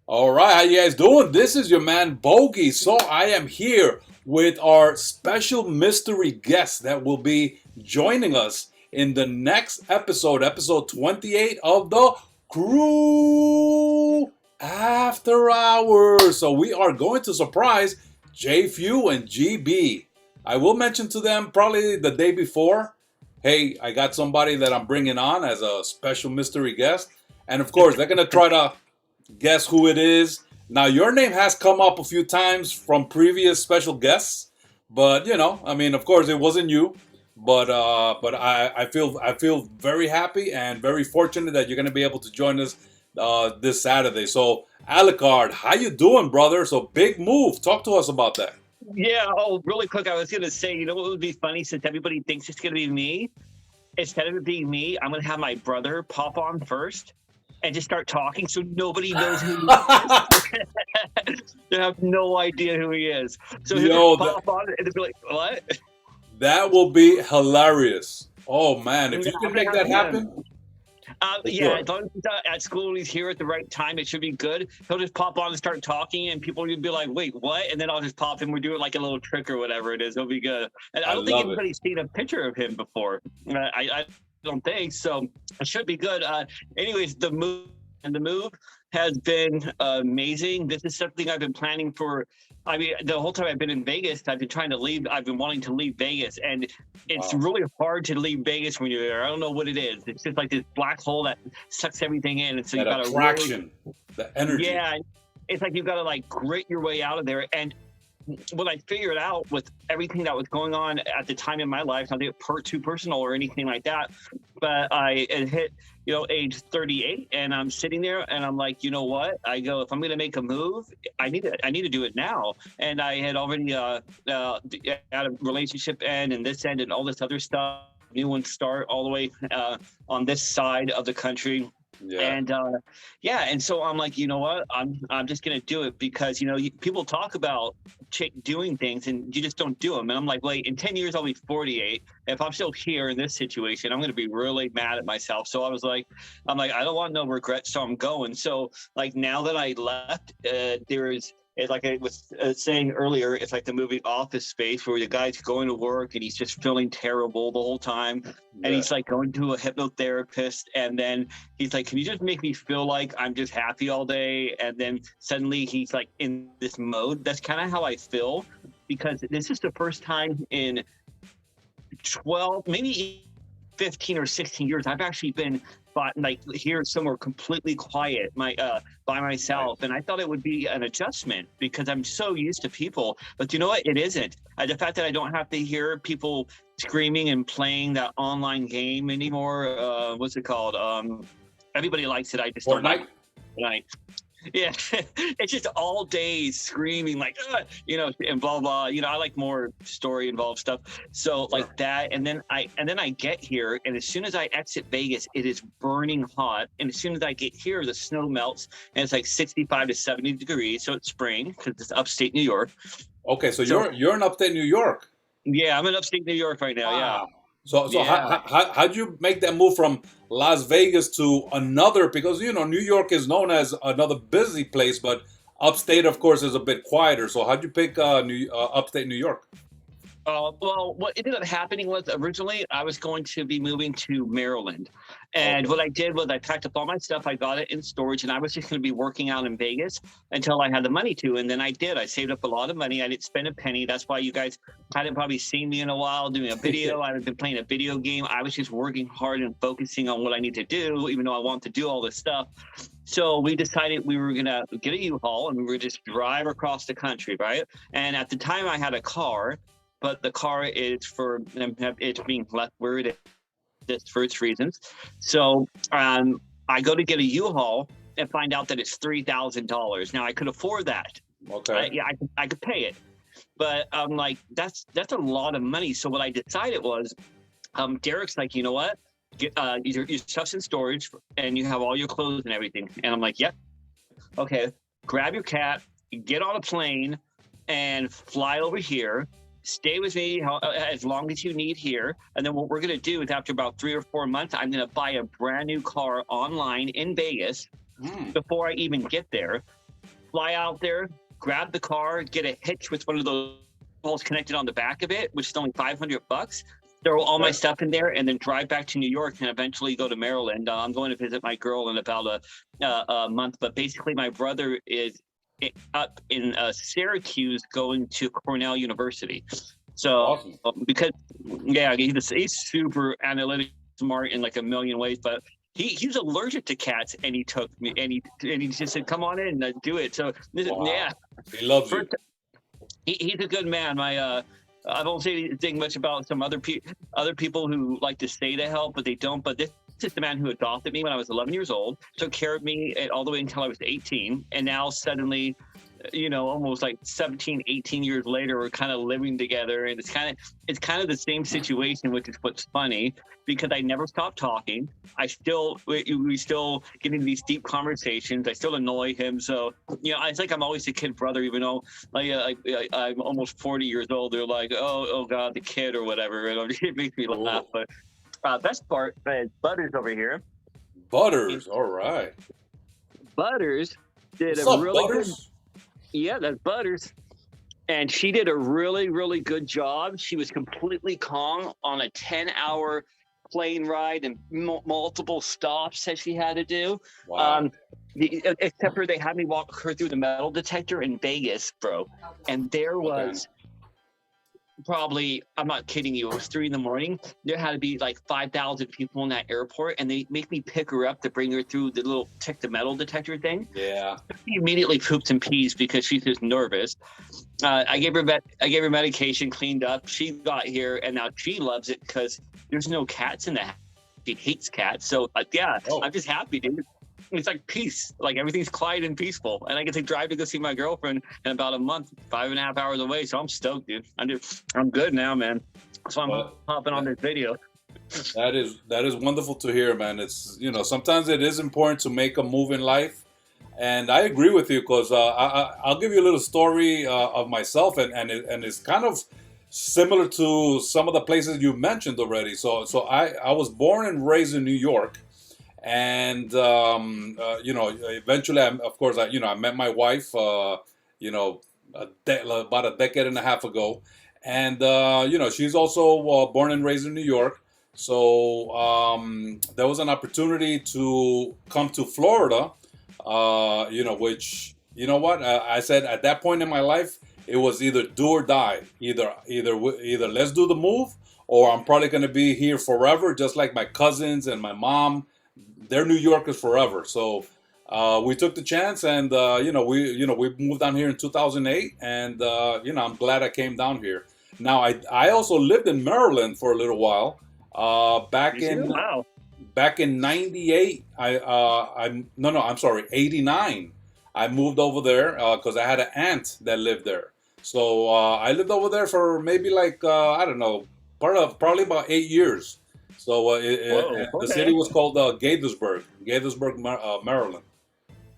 All right, how you guys doing? This is your man Bogy. So I am here with our special mystery guest that will be joining us in the next episode, episode 28 of the CREW After Hours. So we are going to surprise J.F.E.W and GB. I will mention to them probably the day before, hey, I got somebody that I'm bringing on as a special mystery guest. And of course, they're going to try to guess who it is. Now, your name has come up a few times from previous special guests, but I mean, of course, it wasn't you. But I feel very happy and very fortunate that you're going to be able to join us this Saturday. So, ALUCARD, how you doing, brother? So, big move. Talk to us about that. Yeah. Oh, really quick. I was going to say, you know what would be funny since everybody thinks it's going to be me? Instead of it being me, I'm going to have my brother pop on first and just start talking so nobody knows who he is. They have no idea who he is. So he'll just pop on and they'll be like, what? That will be hilarious. Oh, man. If Yeah, you can make that happen. Yeah, as long as he's at school and he's here at the right time, it should be good. He'll just pop on and start talking, and people will be like, "Wait, what?" And then I'll just pop in. We're doing like a little trick or whatever it is. It'll be good. And I don't think anybody's seen a picture of him before. I don't think so. It should be good. Anyways, the move has been amazing. This is something I've been planning for. I mean, the whole time I've been in Vegas, I've been trying to leave. I've been wanting to leave Vegas, and it's really hard to leave Vegas when you're there. I don't know what it is. It's just like this black hole that sucks everything in, and so you got to attraction, the energy. Yeah, it's like you've got to like grit your way out of there. And what I figured out with everything that was going on at the time in my life, not too personal or anything like that, but I had hit age 38, and I'm sitting there and I'm like, you know what? I go, if I'm going to make a move, I need to do it now. And I had already had a relationship end and this end and all this other stuff, new one start all the way on this side of the country. Yeah. And and so I'm like, you know what? I'm just gonna do it because people talk about doing things and you just don't do them. And I'm like, wait, in 10 years I'll be 48. If I'm still here in this situation, I'm gonna be really mad at myself. So I'm like, I don't want no regrets, so I'm going. So like now that I left, it's like I was saying earlier, it's like the movie Office Space where the guy's going to work and he's just feeling terrible the whole time. Yeah. And he's like going to a hypnotherapist. And then he's like, can you just make me feel like I'm just happy all day? And then suddenly he's like in this mode. That's kind of how I feel, because this is the first time in 12, maybe 15 or 16 years, I've actually been like here somewhere completely quiet by myself. And I thought it would be an adjustment because I'm so used to people, but you know what? It isn't. The fact that I don't have to hear people screaming and playing that online game anymore. What's it called? Everybody likes it. I just don't like it. Yeah, it's just all day screaming like, and blah blah. I like more story involved stuff. So like that, and then I get here, and as soon as I exit Vegas, it is burning hot. And as soon as I get here, the snow melts, and it's like 65 to 70 degrees. So it's spring because it's upstate New York. Okay, so you're in upstate New York. Yeah, I'm in upstate New York right now. Wow. Yeah. So how'd you make that move from Las Vegas to another? Because New York is known as another busy place, but upstate, of course, is a bit quieter. So how'd you pick upstate New York? Well, what ended up happening was originally I was going to be moving to Maryland. And what I did was I packed up all my stuff. I got it in storage, and I was just going to be working out in Vegas until I had the money to. And then I did. I saved up a lot of money. I didn't spend a penny. That's why you guys hadn't probably seen me in a while doing a video. I haven't been playing a video game. I was just working hard and focusing on what I need to do, even though I want to do all this stuff. So we decided we were going to get a U-Haul, and we were just drive across the country, right? And at the time I had a car, but the car is it's being left where it is for its reasons. So I go to get a U-Haul and find out that it's $3,000. Now I could afford that. Okay. Yeah, I could pay it, but I'm like, that's a lot of money. So what I decided was, Derek's like, you know what? Get your stuff's in storage and you have all your clothes and everything. And I'm like, yep. Okay. Grab your cat, get on a plane, and fly over here. Stay with me as long as you need here. And then what we're going to do is after about 3 or 4 months, I'm going to buy a brand new car online in Vegas before I even get there. fly out there, grab the car, get a hitch with one of those poles connected on the back of it, which is only $500. Throw all my stuff in there, and then drive back to New York, and eventually go to Maryland. I'm going to visit my girl in about a month. But basically, my brother is up in Syracuse, going to Cornell University. So because he's super analytic, smart in like a million ways, but he's allergic to cats, and he took me, and he just said, "Come on in, do it." So yeah, he loves you. He's a good man. I don't say anything much about some other people who like to say they help, but they don't. But this is the man who adopted me when I was 11 years old, took care of me all the way until I was 18, and now suddenly, almost like 17, 18 years later, we're kind of living together, and it's kind of the same situation, which is what's funny, because I never stopped talking. We still get into these deep conversations. I still annoy him, so it's like I'm always a kid brother, even though I'm almost 40 years old. They're like, oh God, the kid or whatever, and it makes me laugh. But best part is Butters over here. Butters, all right. Butters did What's up, Butters? Yeah, that's Butters. And she did a really, really good job. She was completely calm on a 10-hour plane ride and multiple stops that she had to do. Wow. Except for they had me walk her through the metal detector in Vegas, bro. And there was probably, I'm not kidding you, it was 3 a.m. There had to be like 5,000 people in that airport, and they make me pick her up to bring her through the little the metal detector thing. Yeah. She immediately poops and pees because she's just nervous. I gave her medication, cleaned up. She got here, and now she loves it because there's no cats in the house. She hates cats. So I'm just happy, dude. It's like peace, like everything's quiet and peaceful, and I get to drive to go see my girlfriend in about a month, 5.5 hours away. So I'm stoked, dude. I'm good now, man. So I'm hopping on this video. That is wonderful to hear, man. It's sometimes it is important to make a move in life, and I agree with you because I'll give you a little story of myself, and it's kind of similar to some of the places you mentioned already. So I was born and raised in New York. And eventually, I met my wife, about a decade and a half ago, and she's also born and raised in New York. So there was an opportunity to come to Florida, which I said at that point in my life, it was either do or die. Either let's do the move, or I'm probably going to be here forever, just like my cousins and my mom. They're New Yorkers forever. So we took the chance, and we moved down here in 2008, and I'm glad I came down here. Now I also lived in Maryland for a little while. Back in '98, I'm sorry, '89. I moved over there because I had an aunt that lived there. So I lived over there for maybe probably about 8 years. So the city was called Gaithersburg, Maryland.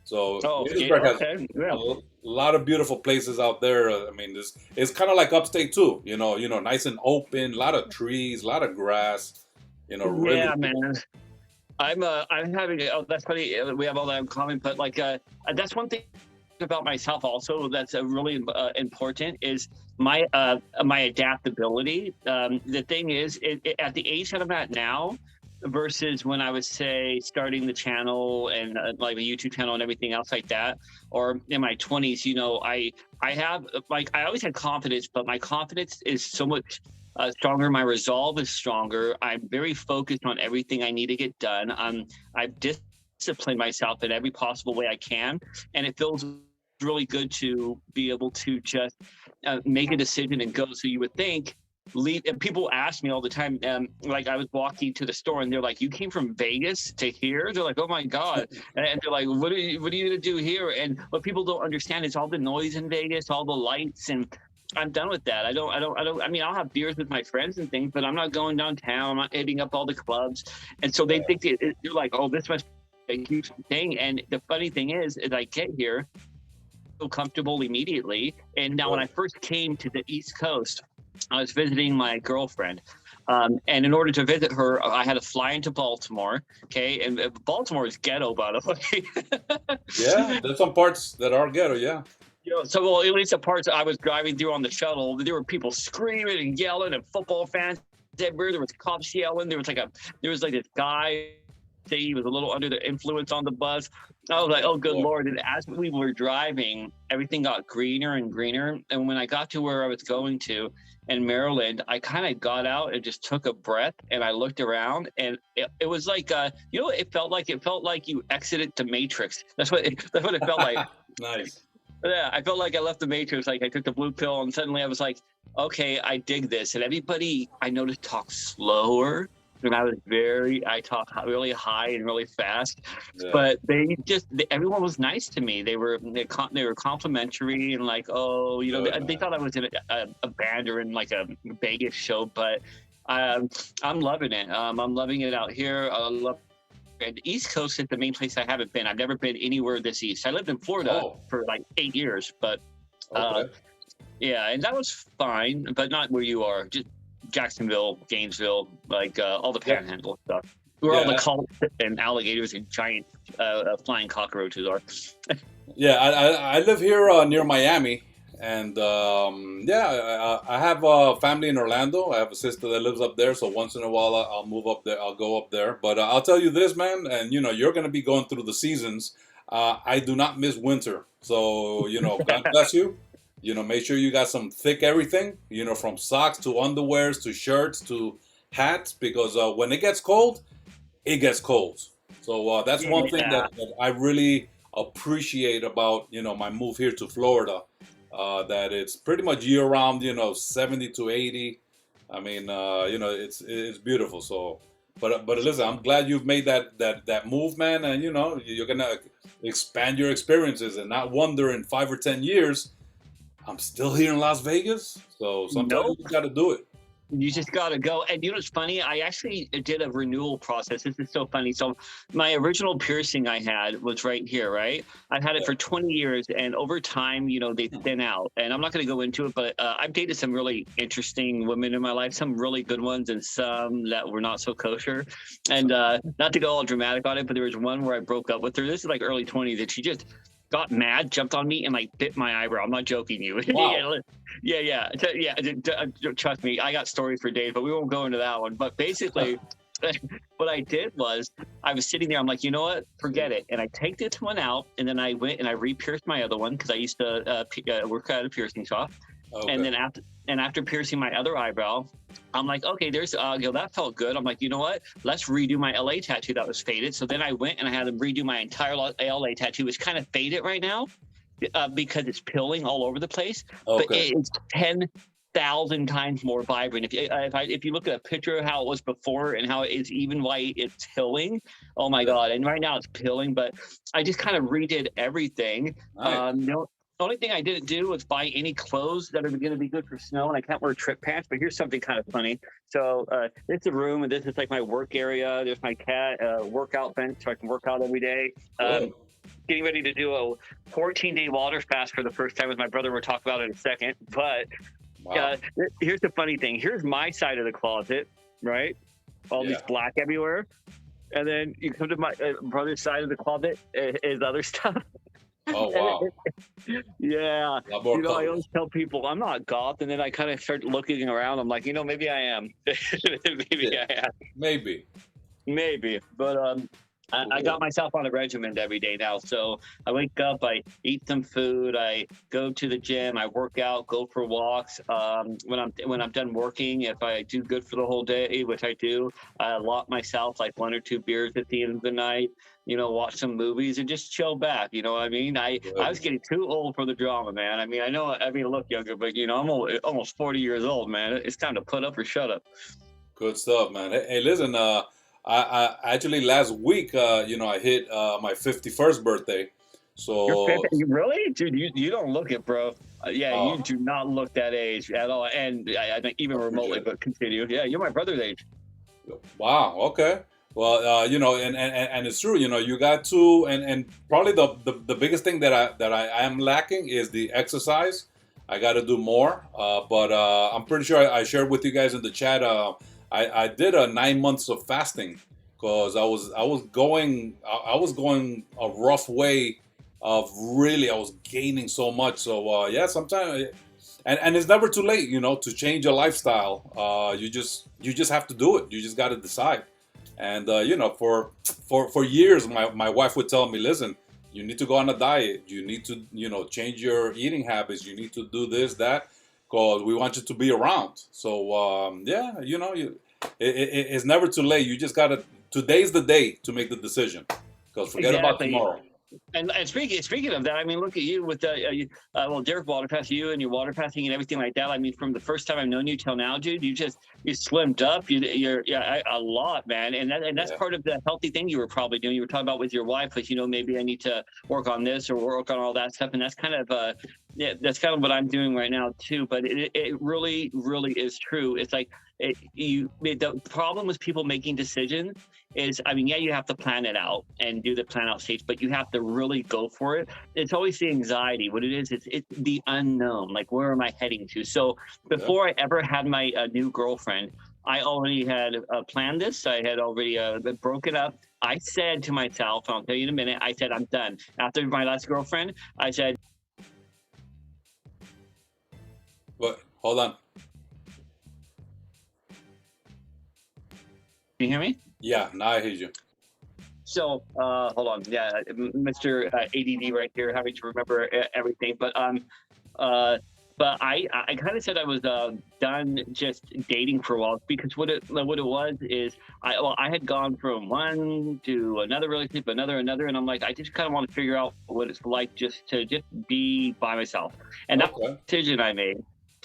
So Gaithersburg has a lot of beautiful places out there. I mean, it's kind of like upstate too. Nice and open, a lot of trees, a lot of grass. Really yeah, man. I'm having. Oh, that's funny. We have all that in common, but that's one thing about myself also that's really important is my adaptability. The thing is, at the age that I'm at now versus when I was, say, starting the channel and like a YouTube channel and everything else like that, or in my 20s, I have I always had confidence, but my confidence is so much stronger. My resolve is stronger. I'm very focused on everything I need to get done. I've disciplined myself in every possible way I can, and it feels really good to be able to just make a decision and go. So you would think leave. And people ask me all the time, like I was walking to the store and they're like, "You came from Vegas to here?" They're like, "Oh my God!" And they're like, "What are you gonna do here?" And what people don't understand is all the noise in Vegas, all the lights, and I'm done with that. I mean, I'll have beers with my friends and things, but I'm not going downtown. I'm not hitting up all the clubs. And so they think they're like, "Oh, this must be a huge thing." And the funny thing is I get here, feel comfortable immediately. And now when I first came to the East Coast, I was visiting my girlfriend. And in order to visit her, I had to fly into Baltimore. Okay, and Baltimore is ghetto, by the way. Yeah, there's some parts that are ghetto. Yeah. So well, at least the parts I was driving through on the shuttle, there were people screaming and yelling, and football fans everywhere. There was cops yelling. There was like this guy. Say he was a little under the influence on the bus. I was like, oh, good Lord. And as we were driving, everything got greener and greener. And when I got to where I was going to in Maryland, I kind of got out and just took a breath, and I looked around, and it was like, it felt like you exited the Matrix. That's what it felt like. Nice. Yeah, I felt like I left the Matrix. Like I took the blue pill, and suddenly I was like, okay, I dig this. And everybody I noticed talked slower. And I talk really high and really fast, but everyone was nice to me. They were complimentary and like, oh, they thought I was in a band or in like a Vegas show, but I'm loving it. I'm loving it out here. I love the East Coast is the main place I haven't been. I've never been anywhere this east. I lived in Florida for like 8 years, but yeah, and that was fine, but not where you are. Just Jacksonville, Gainesville, like all the panhandle stuff. Where all the cults and alligators and giant flying cockroaches are. Yeah, I live here near Miami, and I have a family in Orlando. I have a sister that lives up there, so once in a while I'll move up there. I'll go up there. But I'll tell you this, man, and you're going to be going through the seasons. I do not miss winter, so God bless you. Make sure you got some thick everything, from socks to underwears to shirts to hats, because when it gets cold, it gets cold. So that's one thing that I really appreciate about, my move here to Florida, that it's pretty much year round, 70 to 80. I mean, it's beautiful. So, but listen, I'm glad you've made that move, man. And, you're going to expand your experiences and not wonder in 5 or 10 years, I'm still here in Las Vegas, so sometimes you got to do it. You just got to go. And what's funny? I actually did a renewal process. This is so funny. So my original piercing I had was right here, right? I've had it for 20 years, and over time, they thin out. And I'm not going to go into it, but I've dated some really interesting women in my life, some really good ones and some that were not so kosher. And not to go all dramatic on it, but there was one where I broke up with her. This is like early 20s, and she just got mad, jumped on me, and like bit my eyebrow. I'm not joking you. Wow. yeah. Trust me, I got stories for days, but we won't go into that one. But basically, what I did was I was sitting there. I'm like, you know what? Forget it. And I take this one out, and then I went and I re-pierced my other one because I used to work at a piercing shop. Okay. And then after piercing my other eyebrow, I'm like, okay, there's that felt good. I'm like, you know what? Let's redo my LA tattoo that was faded. So then I went and I had to redo my entire LA tattoo. It's kind of faded right now because it's pilling all over the place. Okay. But it's 10,000 times more vibrant. If you look at a picture of how it was before and how it's even white, it's pilling. Oh my God! And right now it's pilling. But I just kind of redid everything. Nice. The only thing I didn't do was buy any clothes that are going to be good for snow, and I can't wear trip pants. But here's something kind of funny. So this is a room, and this is like my work area. There's my cat workout bench, so I can work out every day. Getting ready to do a 14-day water fast for the first time with my brother. We'll talk about it in a second. But here's the funny thing. Here's my side of the closet, right? All these black everywhere. And then you come to my brother's side of the closet, is other stuff. Oh, wow. Yeah. I always tell people I'm not goth, and then I kind of start looking around. I'm like, maybe I am. I am. Maybe. But I got myself on a regimen every day now. So I wake up, I eat some food, I go to the gym, I work out, go for walks. When I'm done working, if I do good for the whole day, which I do, I lock myself like 1 or 2 beers at the end of the night. Watch some movies and just chill back. You know what I mean? I was getting too old for the drama, man. I mean, I look younger, but I'm almost 40 years old, man. It's time to put up or shut up. Good stuff, man. Hey, listen, I actually last week, I hit my 51st birthday. So really, dude, you don't look it, bro. You do not look that age at all, and I think even remotely. But continue. Yeah, you're my brother's age. Wow. Okay. Well, and it's true. You got to, and probably the biggest thing that I am lacking is the exercise. I got to do more. But I'm pretty sure I shared with you guys in the chat. I did a 9 months of fasting because I was going a rough way of really I was gaining so much. So yeah, sometimes and it's never too late, to change your lifestyle. You just have to do it. You just got to decide. And for years, my wife would tell me, listen, you need to go on a diet. You need to change your eating habits. You need to do this, that, because we want you to be around. So yeah, it's never too late. You just gotta. Today's the day to make the decision, because forget about Exactly. tomorrow. And speaking of that, I mean, look at you with well, Derek water passed you and your water passing and everything like that. I mean, from the first time I've known you till now, dude, you slimmed up. You're a lot, man, and that's Yeah. part of the healthy thing you were probably doing. You were talking about with your wife, like maybe I need to work on this or work on all that stuff, and that's kind of yeah, that's kind of what I'm doing right now too. But it really really is true. It's like the problem with people making decisions is, I mean, yeah, you have to plan it out and do the plan out stage, but you have to really go for it. It's always the anxiety. What it is, it's the unknown. Like, where am I heading to? So Yeah. before I ever had my new girlfriend, I already had planned this. I had already broken up. I said to myself, I'll tell you in a minute, I said, I'm done. After my last girlfriend, I said, But hold on. can you hear me? Yeah, now I hear you. So hold on, yeah, Mr. ADD right here, having to remember everything. But I kind of said I was done just dating for a while, because what it was is I had gone from one to another relationship, another, and I'm like, I just kind of want to figure out what it's like just to be by myself, and that Okay. decision I made.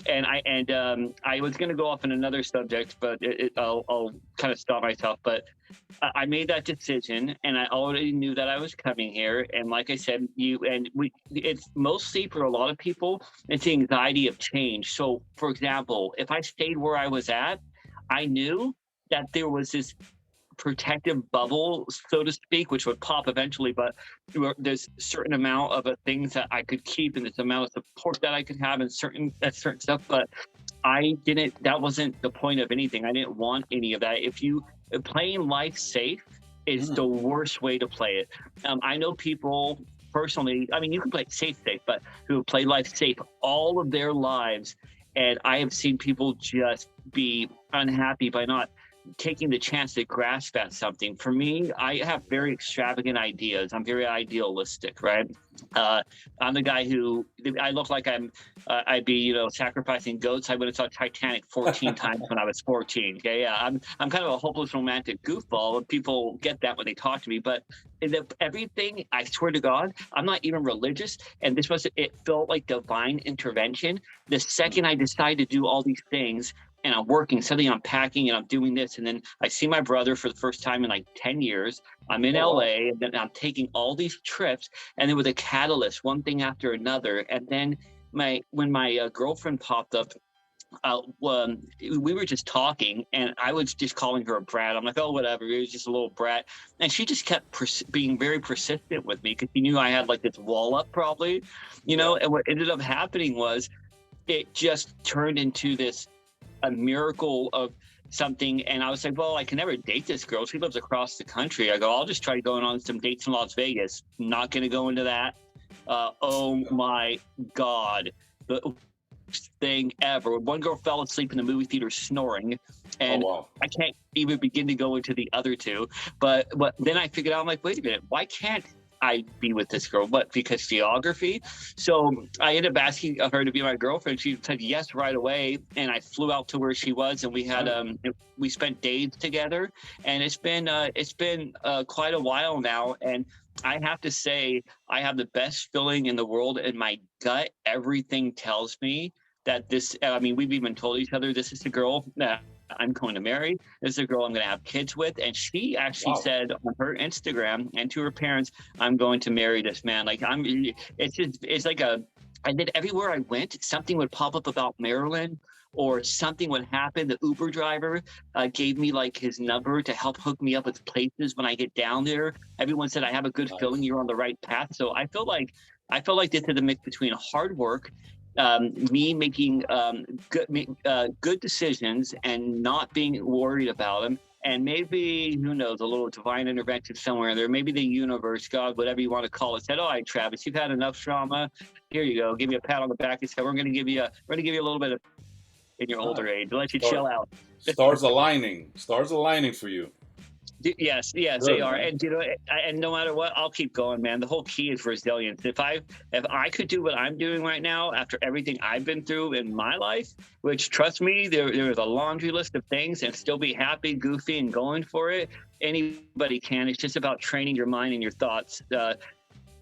And I was going to go off on another subject, but I'll kind of stop myself. But I made that decision, and I already knew that I was coming here. And like I said, it's mostly for a lot of people, it's the anxiety of change. So, for example, if I stayed where I was at, I knew that there was this protective bubble, so to speak, which would pop eventually. But there's a certain amount of things that I could keep, and this amount of support that I could have, and certain stuff. But I didn't. That wasn't the point of anything. I didn't want any of that. If you playing life safe is the worst way to play it. I know people personally. I mean, you can play safe, but who play life safe all of their lives, and I have seen people just be unhappy by not taking the chance to grasp at something. For me, I have very extravagant ideas. I'm very idealistic, right? I'm the guy who I look like I'd be sacrificing goats. I went and saw Titanic 14 times when I was 14. Okay, yeah, I'm kind of a hopeless romantic goofball. People get that when they talk to me, but everything, I swear to God, I'm not even religious, and it felt like divine intervention. The second I decided to do all these things, and I'm working, suddenly I'm packing and I'm doing this. And then I see my brother for the first time in like 10 years. I'm in Oh, wow. LA, and then I'm taking all these trips, and then with a catalyst, one thing after another. And then when my girlfriend popped up, we were just talking, and I was just calling her a brat. I'm like, oh, whatever. It was just a little brat. And she just kept being very persistent with me, because she knew I had like this wall up probably, Yeah. and what ended up happening was it just turned into a miracle of something. And I was like, well, I can never date this girl. She lives across the country. I go, I'll just try going on some dates in Las Vegas. Not going to go into that. Oh my God. The worst thing ever. One girl fell asleep in the movie theater snoring, Oh, and wow. I can't even begin to go into the other two. But then I figured out, I'm like, wait a minute, why can't I be with this girl? But because geography. So I ended up asking her to be my girlfriend. She said yes right away, and I flew out to where she was, and we spent days together, and it's been quite a while now. And I have to say, I have the best feeling in the world in my gut. Everything tells me that this. I mean, we've even told each other this is the girl that I'm going to marry. This is a girl I'm going to have kids with. And she actually Wow. said on her Instagram and to her parents, I'm going to marry this man. Like, it's like I did everywhere I went, something would pop up about Maryland, or something would happen. The Uber driver gave me like his number to help hook me up with places when I get down there. Everyone said, I have a good feeling Nice. you're on the right path. So I feel like this is a mix between hard work me making good decisions and not being worried about them. And maybe, who knows, a little divine intervention somewhere in there. Maybe the universe, God, whatever you want to call it, said, "All right, Travis, you've had enough trauma. Here you go. Give me a pat on the back and said, we're going to give you a little bit of in your older age to let you chill out." Stars aligning for you. Yes, yes, Good, they are, man. and and no matter what, I'll keep going, man. The whole key is resilience. If I could do what I'm doing right now after everything I've been through in my life, which trust me, there is a laundry list of things, and still be happy, goofy, and going for it. Anybody can. It's just about training your mind and your thoughts.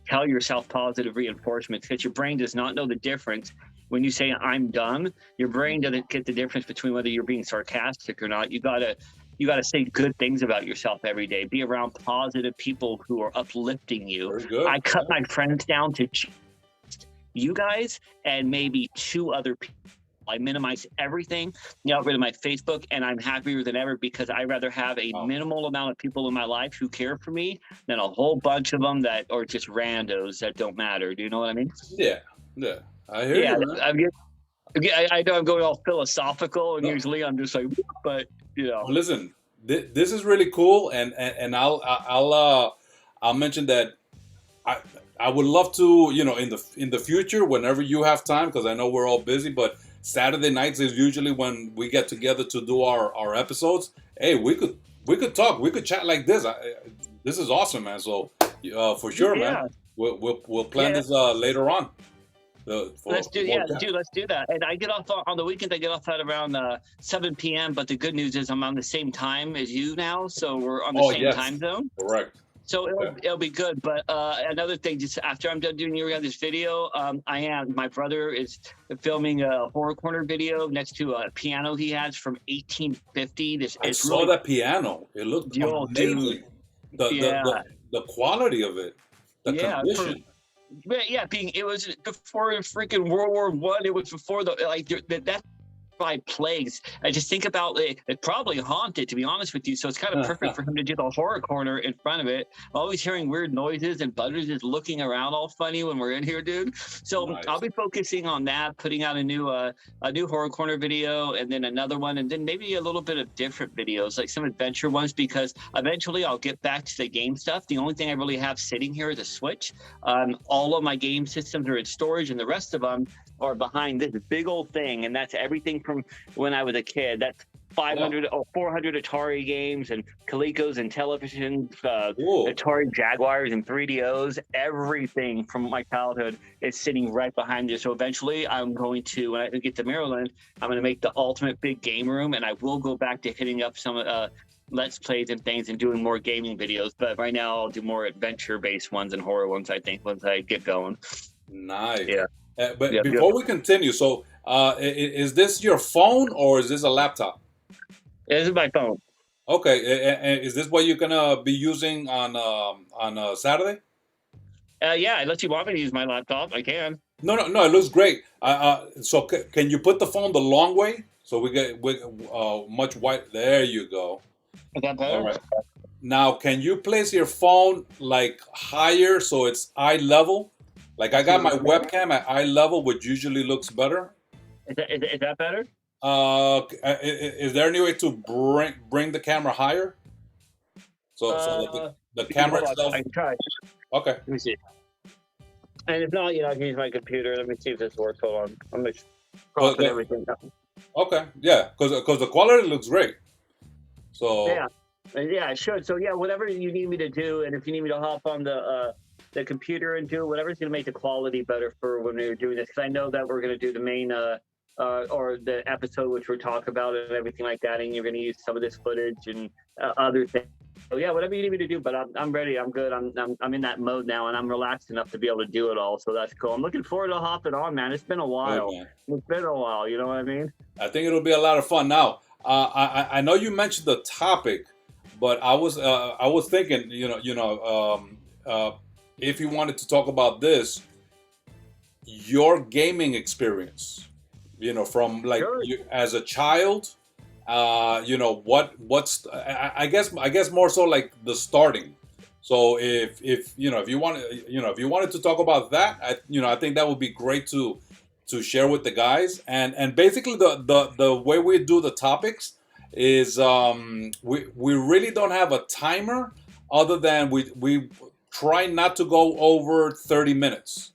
Tell yourself positive reinforcements, because your brain does not know the difference. When you say "I'm done," your brain doesn't get the difference between whether you're being sarcastic or not. You gotta say good things about yourself every day. Be around positive people who are uplifting you. Very good. I cut my friends down to you guys and maybe 2 other people. I minimize everything, got rid of my Facebook, and I'm happier than ever because I'd rather have a minimal amount of people in my life who care for me than a whole bunch of them that are just randos that don't matter. Do you know what I mean? Yeah. I hear you, man. I know I'm going all philosophical, and usually I'm just like, but you know. Well, listen, this is really cool, and I'll mention that I would love to, in the future, whenever you have time, because I know we're all busy, but Saturday nights is usually when we get together to do our episodes. Hey, we could talk, we could chat like this. This is awesome, man. So for sure, man, we'll plan this later on. Let's do that. And I get off on the weekends. I get off at around 7 p.m. But the good news is I'm on the same time as you now, so we're on the same time zone. Correct. So it'll be good. But another thing, just after I'm done doing this video, my brother is filming a Horror Corner video next to a piano he has from 1850. I saw that piano. It looked amazing. The quality of it, the condition. It was before freaking World War I. It was before that by plagues. I just think about it probably haunted, to be honest with you. So it's kind of perfect for him to do the Horror Corner in front of it. Always hearing weird noises, and Butters is looking around all funny when we're in here, dude. So nice. I'll be focusing on that, putting out a new Horror Corner video, and then another one, and then maybe a little bit of different videos, like some adventure ones, because eventually I'll get back to the game stuff. The only thing I really have sitting here is a Switch. All of my game systems are in storage, and the rest of them are behind this big old thing, and that's everything from when I was a kid. That's 500 or 400 Atari games and Colecos and televisions, Atari Jaguars and 3DOs. Everything from my childhood is sitting right behind this. So eventually I'm going to, when I get to Maryland, I'm going to make the ultimate big game room, and I will go back to hitting up some Let's Plays and things and doing more gaming videos. But right now I'll do more adventure-based ones and horror ones, I think, once I get going. Nice. Yeah. But before we continue, so is this your phone or is this a laptop? This is my phone. Okay, and is this what you're gonna be using on Saturday? Yeah, unless you want me to use my laptop, I can. No, it looks great. So can you put the phone the long way so we get much white? There you go. Is that better? All right. Now, can you place your phone like higher so it's eye level? Like I got my webcam at eye level, which usually looks better. Is that better? Is there any way to bring the camera higher? So that the camera itself. I can try. Okay. Let me see. And if not, I can use my computer. Let me see if this works. Hold on. I'm gonna crop everything up. Okay. Yeah, because the quality looks great. So. Yeah, it should. So whatever you need me to do, and if you need me to hop on the computer and do whatever's going to make the quality better for when we're doing this, because I know that we're going to do the main or the episode which we're talking about and everything like that, and you're going to use some of this footage and other things. So whatever you need me to do, but I'm ready. I'm good. I'm in that mode now, and I'm relaxed enough to be able to do it all. So that's cool. I'm looking forward to hopping on, man. It's been a while. It's been a while. You know what I mean? I think it'll be a lot of fun. Now, I know you mentioned the topic, but I was thinking, if you wanted to talk about this, your gaming experience, from like you, as a child, what's I guess more so like the starting. So if you wanted to talk about that, I think that would be great to to share with the guys. And basically the way we do the topics is we really don't have a timer other than we try not to go over 30 minutes.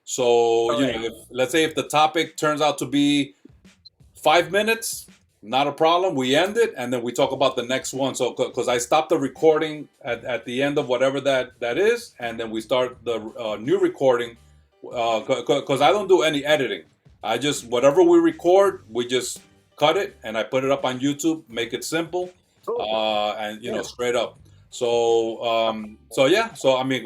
So, All you right. know, if, let's say if the topic turns out to be 5 minutes, not a problem. We end it and then we talk about the next one. So, because I stop the recording at the end of whatever that is, and then we start the new recording. Because I don't do any editing. I just, whatever we record, we just cut it and I put it up on YouTube, make it simple, Cool. and, you know, Yeah. straight up. So yeah. So, I mean,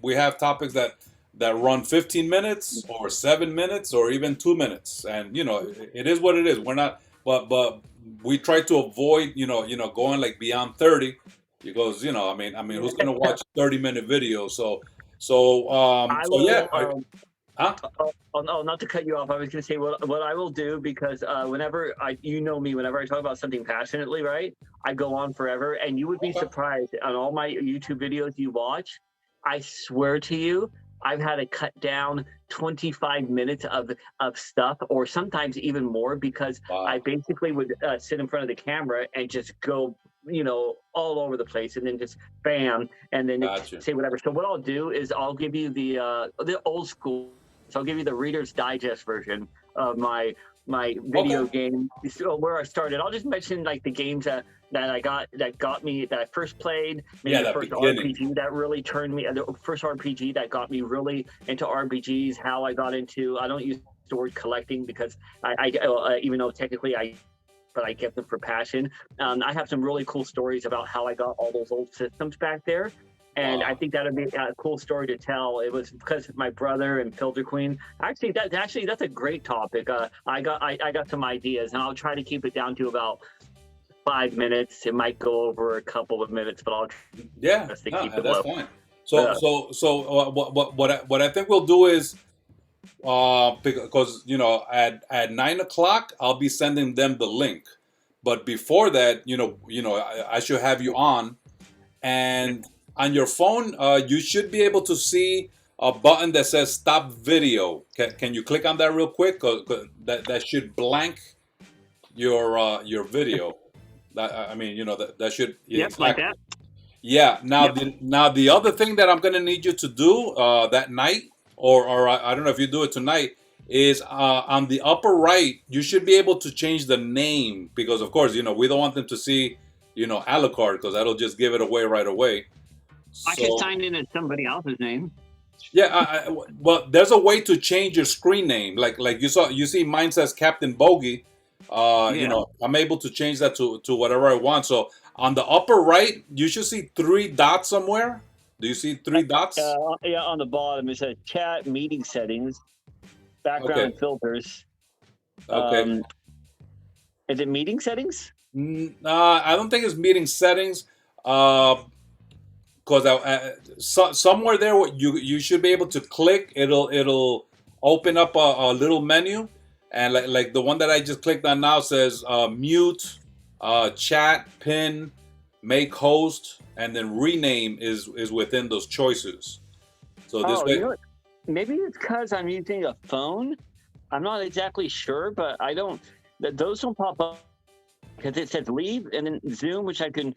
we have topics that run 15 minutes or 7 minutes or even 2 minutes, and you know it is what it is. We're not, but we try to avoid going like beyond 30, because I mean who's gonna watch 30-minute videos? I So yeah. will. Huh? Oh, no, not to cut you off. I was going to say what I will do, because whenever you know me, whenever I talk about something passionately, right, I go on forever, and you would be Okay. surprised on all my YouTube videos you watch. I swear to you, I've had to cut down 25 minutes of stuff, or sometimes even more, because Wow. I basically would sit in front of the camera and just go, all over the place, and then just bam, and then Gotcha. say whatever. So what I'll do is I'll give you the old school. So I'll give you the Reader's Digest version of my video game. So where I started, I'll just mention like the games that I got me, that I first played. Maybe Yeah, the that first beginning. RPG that really turned me. The first RPG that got me really into RPGs. How I got into. I don't use the word collecting, because I even though technically but I get them for passion. I have some really cool stories about how I got all those old systems back there. And Wow. I think that'd be a cool story to tell. It was because of my brother and Filter Queen. Actually, that's a great topic. I got some ideas, and I'll try to keep it down to about 5 minutes. It might go over a couple of minutes, but I'll Yeah, try to no, keep it that's low. fine. So Yeah. what I think we'll do is, because at 9 o'clock I'll be sending them the link, but before that, I should have you on, and on your phone, you should be able to see a button that says stop video. Can you click on that real quick? 'Cause that should blank your video. I mean, that should, yeah, Yep, like exactly. that. Yeah. Now Yep. the other thing that I'm gonna need you to do that night, or I don't know if you do it tonight, is on the upper right you should be able to change the name, because of course we don't want them to see ALUCARD, because that'll just give it away right away. I could So sign in as somebody else's name. yeah, well, there's a way to change your screen name. Like you see mine says Captain Bogy. Yeah. I'm able to change that to whatever I want. So on the upper right, you should see 3 dots somewhere. Do you see 3 dots? Yeah, on the bottom it says chat, meeting settings, background Okay. and filters. Okay. Is it meeting settings? I don't think it's meeting settings. Because somewhere there you should be able to click. It'll open up a little menu, and like the one that I just clicked on now says mute, chat, pin, make host, and then rename is within those choices. So this Oh, way, what? Maybe it's because I'm using a phone. I'm not exactly sure, but those don't pop up, because it says leave and then Zoom, which I can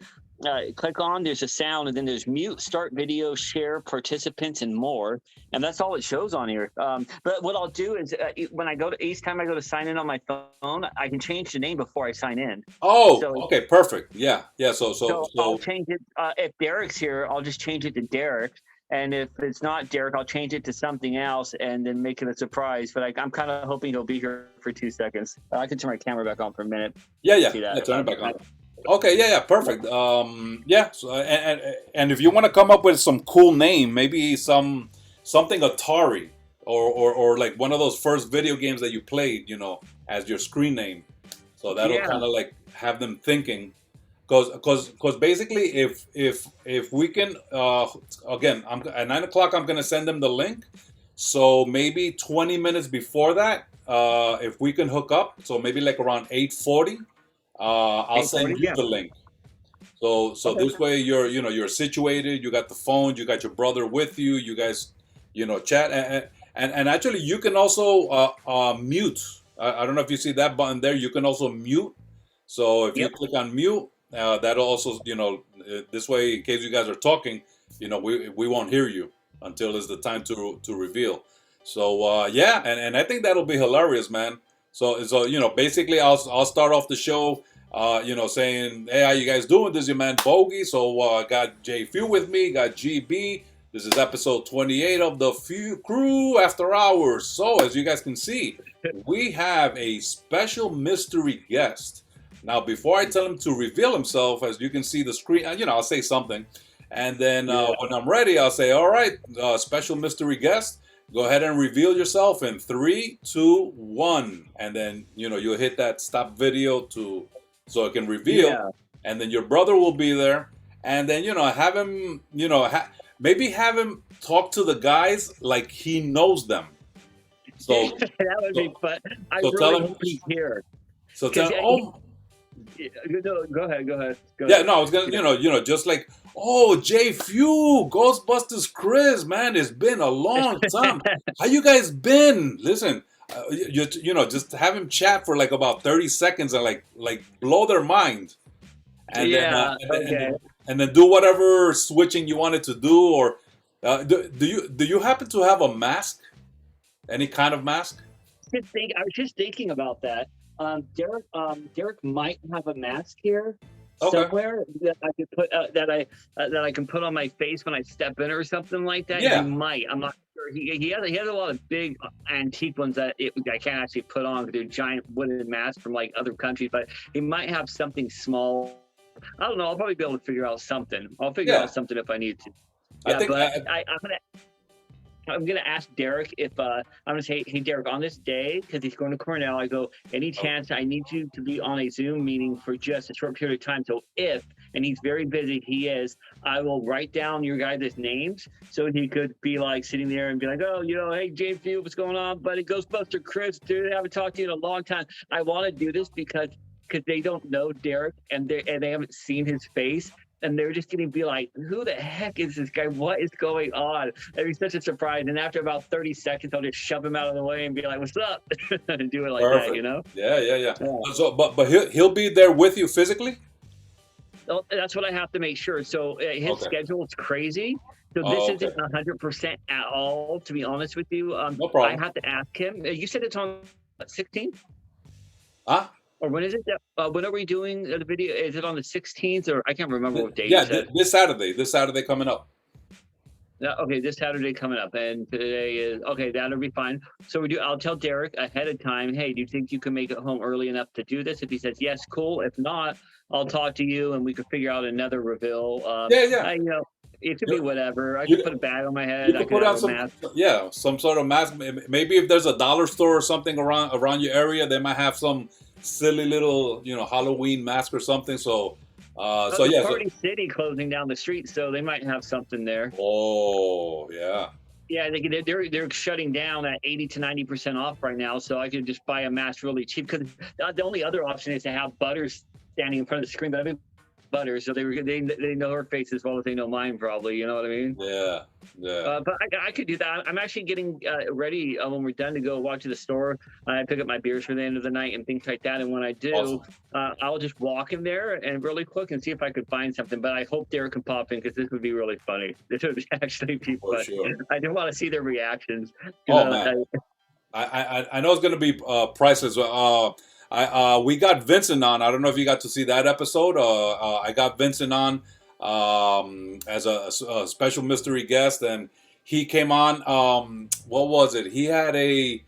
click on. There's a sound, and then there's mute, start video, share, participants, and more. And that's all it shows on here. But what I'll do is when I go to each time I go to sign in on my phone, I can change the name before I sign in. oh, So okay, perfect. Yeah. so I'll change it. If Derek's here, I'll just change it to Derek. And if it's not Derek, I'll change it to something else and then make it a surprise. But I'm kind of hoping he'll be here for 2 seconds. I can turn my camera back on for a minute. Yeah, See that? yeah, turn it back on. Okay, yeah, perfect. Yeah, so, and if you want to come up with some cool name, maybe something Atari, or like one of those first video games that you played, as your screen name. So that'll Yeah. kind of like have them thinking, because basically if we can, again, at 9 o'clock I'm gonna send them the link. So maybe 20 minutes before that, if we can hook up, so maybe like around 8:40. I'll send 8:40, you yeah. the link. So Okay. this way you're situated. You got the phone. You got your brother with you. You guys, chat. And actually, you can also mute. I don't know if you see that button there. You can also mute. So if you Yep. click on mute, that'll also, this way, in case you guys are talking, we won't hear you until it's the time to reveal. So yeah, and I think that'll be hilarious, man. So basically, I'll start off the show, saying, hey, how you guys doing? This is your man Bogy. So I got J.F.E.W with me, got GB. This is episode 28 of the CREW After Hours. So as you guys can see, we have a special mystery guest. Now, before I tell him to reveal himself, as you can see the screen, I'll say something. And then when I'm ready, I'll say, all right, special mystery guest, go ahead and reveal yourself in 3, 2, 1. And then, you'll hit that stop video so it can reveal. Yeah. And then your brother will be there. And then, have him, maybe have him talk to the guys like he knows them. So that would be fun. I so really tell him, hope he's here. so tell him, No, go ahead. yeah, no, I was gonna, just like, oh, J.F.E.W, Ghostbusters Chris, man, it's been a long time. How you guys been? Listen, just have him chat for like about 30 seconds and like blow their mind, and Yeah, and then do whatever switching you wanted to do, or do you happen to have a mask? Any kind of mask? I was just thinking about that. Derek might have a mask here somewhere that I could put that I can put on my face when I step in or something like that. Yeah. He might. I'm not sure. He has a lot of big antique ones that I can't actually put on because they're giant wooden masks from like other countries. But he might have something small. I don't know. I'll probably be able to figure out something. I'll figure out something if I need to. Yeah, I'm gonna ask Derek if I'm gonna say, hey Derek, on this day, because he's going to Cornell, I go, any chance I need you to be on a Zoom meeting for just a short period of time. So and he's very busy, he is, I will write down your guys' names so he could be like sitting there and be like, oh, hey J.F.E.W, what's going on, buddy? Ghostbuster Chris, dude, I haven't talked to you in a long time. I want to do this because they don't know Derek and they haven't seen his face. And they're just going to be like, who the heck is this guy? What is going on? It'd be such a surprise. And after about 30 seconds, I'll just shove him out of the way and be like, what's up? And do it like Perfect. that, Yeah. So, but he'll be there with you physically? Well, that's what I have to make sure. So his schedule is crazy. So this isn't 100% at all, to be honest with you. No problem. I have to ask him. You said it's on 16th? Huh? Or when is it? When are we doing the video? Is it on the 16th or I can't remember what date? Yeah, this Saturday coming up. Okay, this Saturday coming up, and today is okay. That'll be fine. So I'll tell Derek ahead of time. Hey, do you think you can make it home early enough to do this? If he says yes, cool. If not, I'll talk to you and we could figure out another reveal. It could be whatever. I could put a bag on my head. I could put on some sort of mask. Maybe if there's a dollar store or something around your area, they might have some silly little Halloween mask or something. So Party City closing down the street, so they might have something there. Oh yeah. Yeah, they're shutting down at 80 to 90% off right now, so I could just buy a mask really cheap. Because the only other option is to have Butters standing in front of the screen, but I mean Butters, so they know her face as well as they know mine, probably. You know what I mean? Yeah. But I could do that. I'm actually getting ready when we're done to go walk to the store. I pick up my beers for the end of the night and things like that. And when I do, I'll just walk in there and really quick and see if I could find something. But I hope Derek can pop in because this would be really funny. This would actually be funny. Sure. I do want to see their reactions. Man. I know it's going to be priceless. We got Vincent on. I don't know if you got to see that episode. I got Vincent on as a special mystery guest, and he came on. What was it? He had a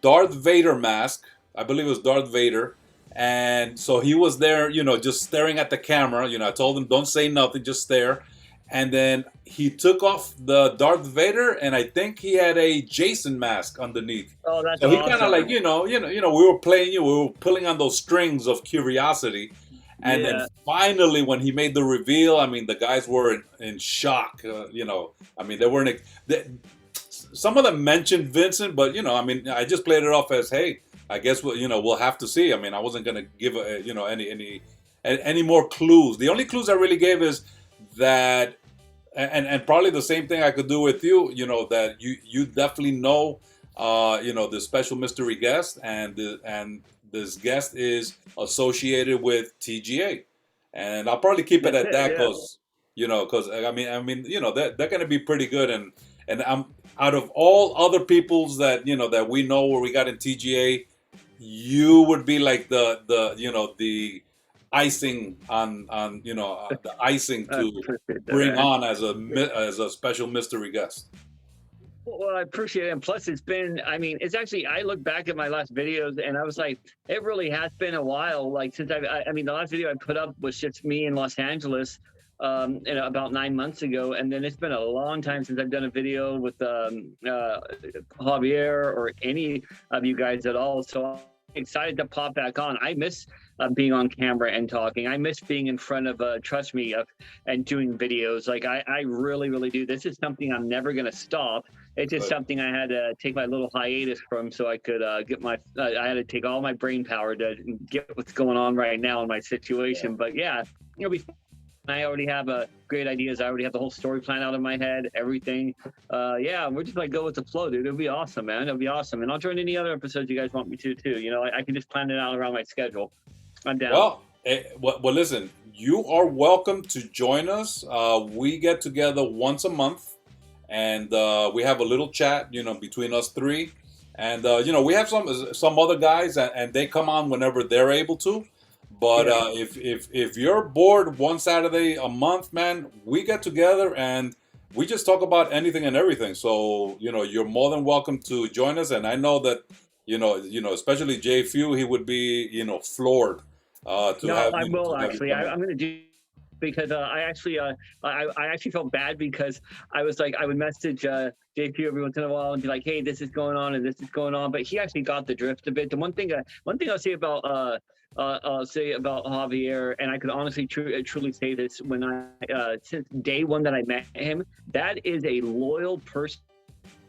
Darth Vader mask. I believe it was Darth Vader, and so he was there, just staring at the camera. I told him don't say nothing, just stare. And then he took off the Darth Vader, and I think he had a Jason mask underneath. Oh, that's so awesome. He kind of like, we were playing, we were pulling on those strings of curiosity. And then finally, when he made the reveal, I mean, the guys were in shock. They weren't. Some of them mentioned Vincent, but I just played it off as, hey, I guess we'll have to see. I mean, I wasn't gonna give any more clues. The only clues I really gave is that and probably the same thing I could do with you. You know that you definitely know, you know, the special mystery guest, and this guest is associated with TGA, and I'll probably keep it That's at it. that Yeah. because you know, because I mean, you know, they're going to be pretty good, and I'm out of all other peoples that you know that we know where we got in TGA, you would be like the you know the icing on you know the icing I to appreciate that, bring man. on as a special mystery guest. Well, I appreciate it. And plus, it's been, I mean, it's actually, I look back at my last videos and I was like, it really has been a while. Like, since I mean, the last video I put up was just me in Los Angeles about 9 months ago. And then it's been a long time since I've done a video with Javier or any of you guys at all. So I'm excited to pop back on. I miss being on camera and talking. I miss being in front of, trust me, and doing videos. Like, I really, really do. This is something I'm never going to stop. It's just But something I had to take my little hiatus from so I could get my, I had to take all my brain power to get what's going on right now in my situation. But yeah, it'll be fun. I already have great ideas. I already have the whole story plan out of my head, everything. Yeah, we're just like go with the flow, dude. It'll be awesome, man. It'll be awesome. And I'll join any other episodes you guys want me to, too. You know, I can just plan it out around my schedule. I'm down. well, listen, you are welcome to join us. We get together once a month, and we have a little chat, you know, between us three. And you know, we have some other guys, and they come on whenever they're able to. But Yeah. if you're bored one Saturday a month, man, we get together and we just talk about anything and everything. So you know, you're more than welcome to join us. And I know that you know, especially J.F.E.W, he would be you know floored to No, have I you know will to have you actually. come in. I'm going to do because I actually felt bad because I was like I would message JP every once in a while and be like, hey, this is going on and this is going on, but he actually got the drift a bit. The one thing I'll say about Javier, and I could honestly truly say this when since day one that I met him, that is a loyal person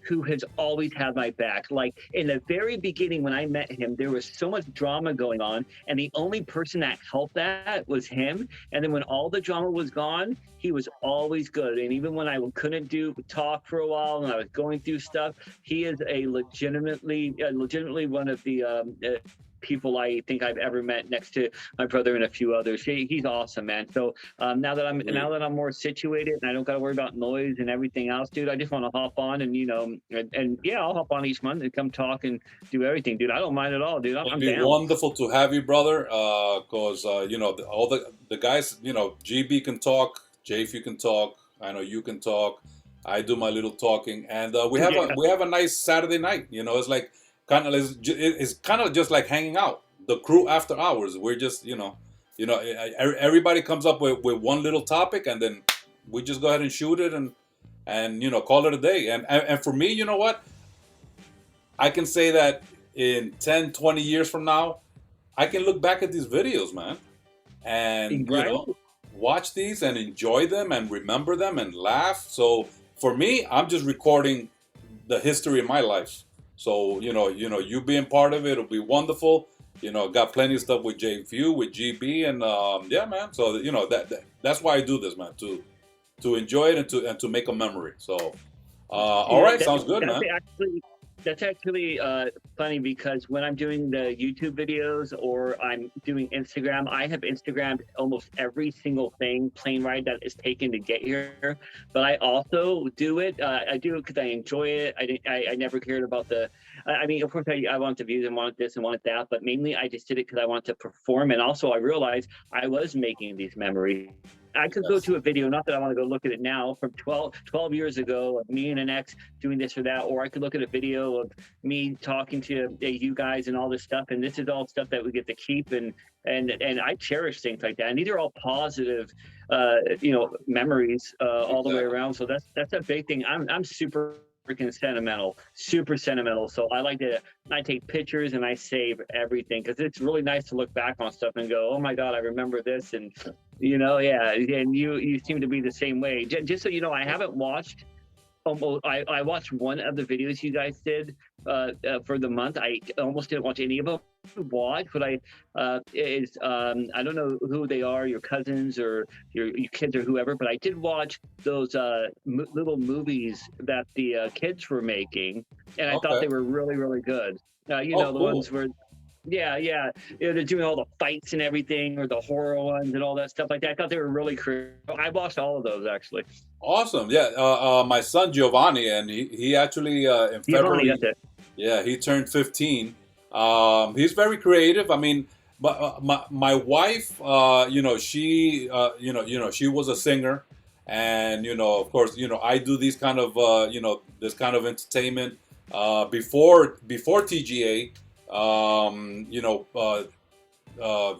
who has always had my back. Like in the very beginning when I met him, there was so much drama going on, and the only person that helped that was him. And then when all the drama was gone, he was always good. And even when I couldn't talk for a while and I was going through stuff, he is a legitimately one of the people I think I've ever met next to my brother and a few others. He's awesome, man. So now that I'm more situated and I don't got to worry about noise and everything else, dude, I just want to hop on and and yeah, I'll hop on each month and come talk and do everything, dude. I don't mind at all, dude. It'd I'm be down. wonderful to have you, brother. Because you know all the guys, you know, GB can talk, JF can talk. I know you can talk. I do my little talking, and Yeah. we have a nice Saturday night. You know, it's like it's kind of just like hanging out. The crew after hours. We're just everybody comes up with one little topic, and then we just go ahead and shoot it and you know call it a day. And for me, you know what? I can say that in 10, 20 years from now, I can look back at these videos, man, and you Right. know, watch these and enjoy them and remember them and laugh. So for me, I'm just recording the history of my life. So you being part of it will be wonderful. You know, got plenty of stuff with JFEW, with GB, and yeah, man. So you know that's why I do this, man, to enjoy it and to make a memory. So all Yeah, right, sounds good, that's man. actually funny because when I'm doing the YouTube videos or I'm doing Instagram, I have Instagrammed almost every single thing plane ride that is taken to get here. But I also do it. I do it because I enjoy it. I never cared about I mean, of course, I want the views and wanted this and wanted that, but mainly I just did it because I wanted to perform. And also, I realized I was making these memories. I could go Yes. to a video, not that I want to go look at it now, from 12 years ago of me and an ex doing this or that, or I could look at a video of me talking to you guys and all this stuff. And this is all stuff that we get to keep. And I cherish things like that. And these are all positive, memories all the way Exactly. around. So that's a big thing. I'm super freaking sentimental, super sentimental. So I take pictures and I save everything because it's really nice to look back on stuff and go, oh my God, I remember this. And yeah, and you seem to be the same way. Just so you know, I haven't watched almost I watched one of the videos you guys did for the month. I almost didn't watch any of them. Watch, but I don't know who they are, your cousins or your kids or whoever, but I did watch those little movies that the kids were making, and I thought Okay. they were really really good. You Oh, know, the cool. ones where yeah, yeah. You know, they're doing all the fights and everything, or the horror ones and all that stuff like that. I thought they were really creative. I watched all of those actually. Awesome. Yeah. My son Giovanni, and he actually in Giovanni, that's February, it. yeah, he turned 15. He's very creative. I mean, but my wife, she was a singer, and of course, I do these kind of this kind of entertainment before TGA.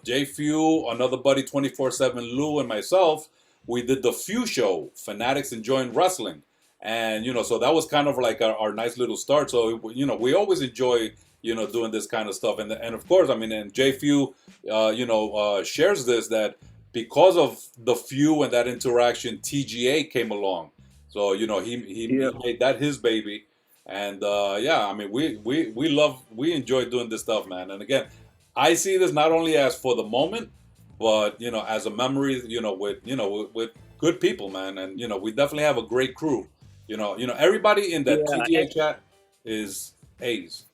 J.F.E.W, another buddy, 24/7 Lou, and myself, we did the Few Show, Fanatics Enjoying Wrestling. And, so that was kind of like our nice little start. So, we always enjoy, doing this kind of stuff. And of course, I mean, and J.F.E.W, shares this, that because of the Few and that interaction, TGA came along. So, he Yeah. made that his baby. And yeah, I mean, we enjoy doing this stuff, man. And again, I see this not only as for the moment, but as a memory, with good people, man, and we definitely have a great crew. Everybody in that Yeah, TGA chat is A's.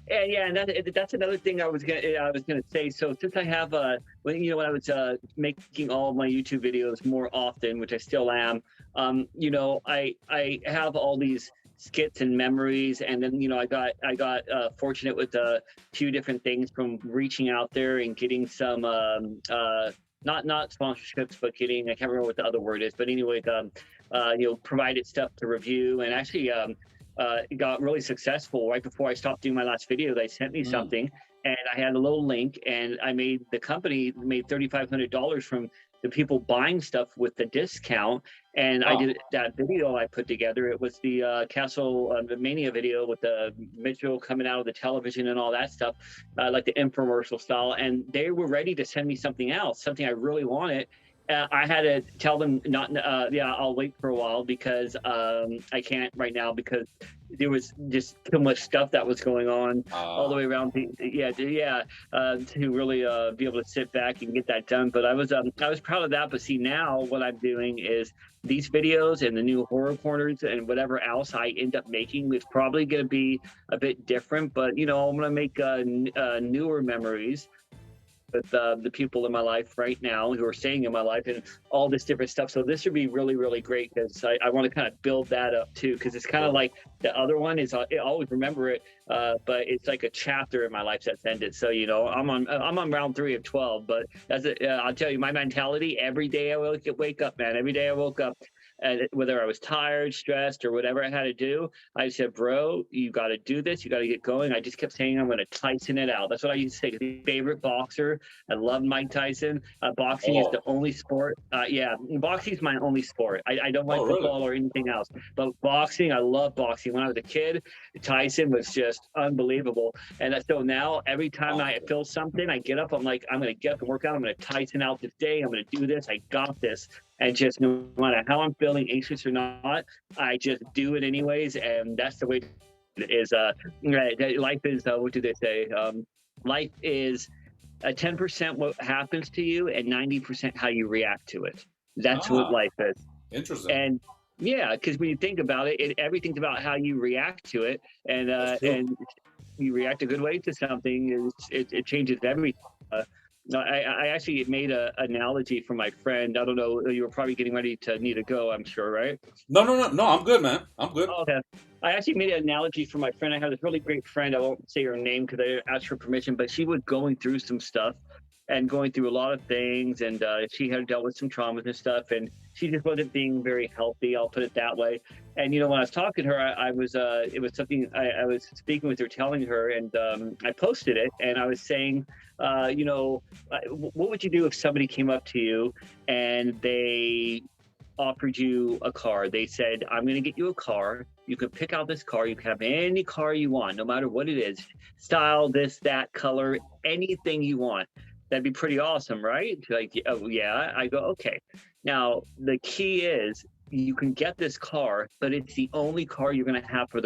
and yeah, and that's another thing I was gonna say. So since I have when I was making all of my YouTube videos more often, which I still am, I have all these skits and memories, and then I got fortunate with a few different things from reaching out there and getting some not sponsorships, but getting, I can't remember what the other word is, but anyway, provided stuff to review, and actually it got really successful. Right before I stopped doing my last video, they sent me Mm. something, and I had a little link, and the company made $3,500 from the people buying stuff with the discount. And I Wow. did that video I put together. It was the Castle the Mania video with the Mitchell coming out of the television and all that stuff, like the infomercial style. And they were ready to send me something else, something I really wanted. I had to tell them not. Yeah, I'll wait for a while because I can't right now because there was just too much stuff that was going on all the way around. To really be able to sit back and get that done. But I was proud of that. But see, now what I'm doing is these videos and the new horror corners and whatever else I end up making is probably going to be a bit different. But I'm going to make newer memories with the people in my life right now who are staying in my life and all this different stuff. So this would be really, really great because I want to kind of build that up too. Because it's kind of like the other one is I always remember it, but it's like a chapter in my life that's ended. So I'm on round 3 of 12, but I'll tell you my mentality every day I wake up, man. Every day I woke up. And whether I was tired, stressed, or whatever I had to do, I said, bro, you got to do this. You got to get going. I just kept saying, I'm going to Tyson it out. That's what I used to say. Favorite boxer. I love Mike Tyson. Boxing is Oh. the only sport. Yeah, boxing is my only sport. I don't like Oh, really? football or anything else. But boxing, I love boxing. When I was a kid, Tyson was just unbelievable. And so now every time I Awesome. feel something, I get up. I'm like, I'm going to get up and work out. I'm going to Tyson out this day. I'm going to do this. I got this. And just no matter how I'm feeling, anxious or not, I just do it anyways. And that's the way it is. Life is, what do they say? Life is 10% what happens to you and 90% how you react to it. That's what Ah, life is. interesting. And yeah, because when you think about it, everything's about how you react to it. And That's true. you react a good way to something, it changes everything. No, I actually made an analogy for my friend. I don't know, you were probably getting ready to need to go, I'm sure, right? No, no, no, no. I'm good, man. I'm good. Oh, okay. I actually made an analogy for my friend. I have this really great friend. I won't say her name because I asked for permission, but she was going through some stuff and going through a lot of things. And she had dealt with some traumas and stuff. And she just wasn't being very healthy. I'll put it that way. And, when I was talking to her, it was something I was speaking with her, telling her, and I posted it. And I was saying, what would you do if somebody came up to you and they offered you a car? They said, I'm going to get you a car. You can pick out this car. You can have any car you want, no matter what it is, style, this, that, color, anything you want. That'd be pretty awesome, right? Like, oh, yeah. I go, okay. Now, the key is you can get this car, but it's the only car you're going to have for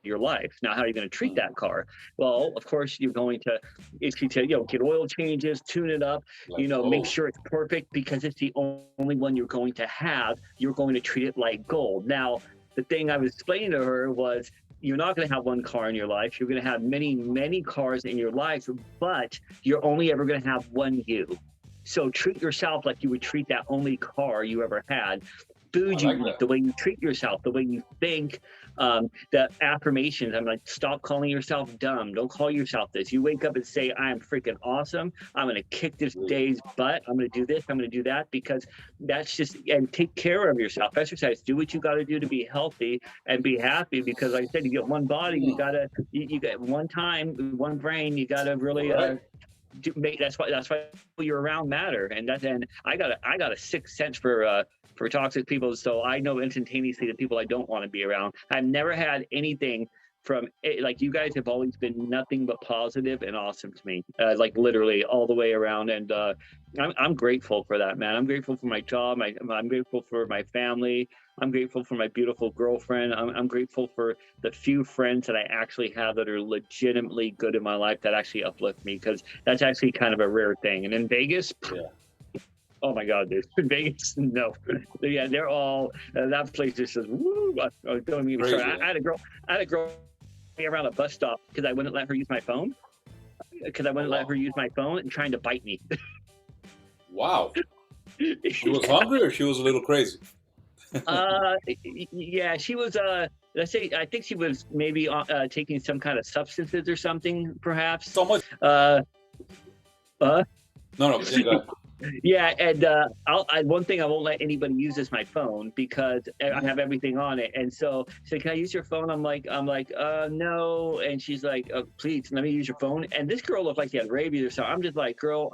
your life. Now, how are you going to treat that car? Well, of course, you're going to, get oil changes, tune it up, make sure it's perfect, because it's the only one you're going to have. You're going to treat it like gold. Now, the thing I was explaining to her was, you're not going to have one car in your life. You're going to have many, many cars in your life, but you're only ever going to have one you. So treat yourself like you would treat that only car you ever had. Food you eat, the way you treat yourself, the way you think, the affirmations. I'm like, stop calling yourself dumb. Don't call yourself this. You wake up and say, I am freaking awesome. I'm going to kick this day's butt. I'm going to do this. I'm going to do that, because that's just, and take care of yourself. Exercise. Do what you got to do to be healthy and be happy, because like I said, you get one body, you got one time, one brain, you got to really, that's why you're around matter. And I got a sixth sense for toxic people, so I know instantaneously the people I don't want to be around. I've never had anything from like, you guys have always been nothing but positive and awesome to me, like literally all the way around. And I'm grateful for that, man. I'm grateful for my job. I'm grateful for my family. I'm grateful for my beautiful girlfriend. I'm grateful for the few friends that I actually have that are legitimately good in my life, that actually uplift me, because that's actually kind of a rare thing. And in Vegas, oh my God, dude. In Vegas, no. Yeah, they're all, that place just says, woo. Don't even get me started. I had a girl around a bus stop because I wouldn't let her use my phone. Let her use my phone, and trying to bite me. Wow. She was hungry, or she was a little crazy? Yeah, she was, I think she was maybe taking some kind of substances or something, perhaps. So much. No. Go ahead. Yeah, and one thing I won't let anybody use is my phone, because I have everything on it. And so she's like, can I use your phone? I'm like, no. And she's like, please, let me use your phone. And this girl looked like she had rabies or something. I'm just like, girl,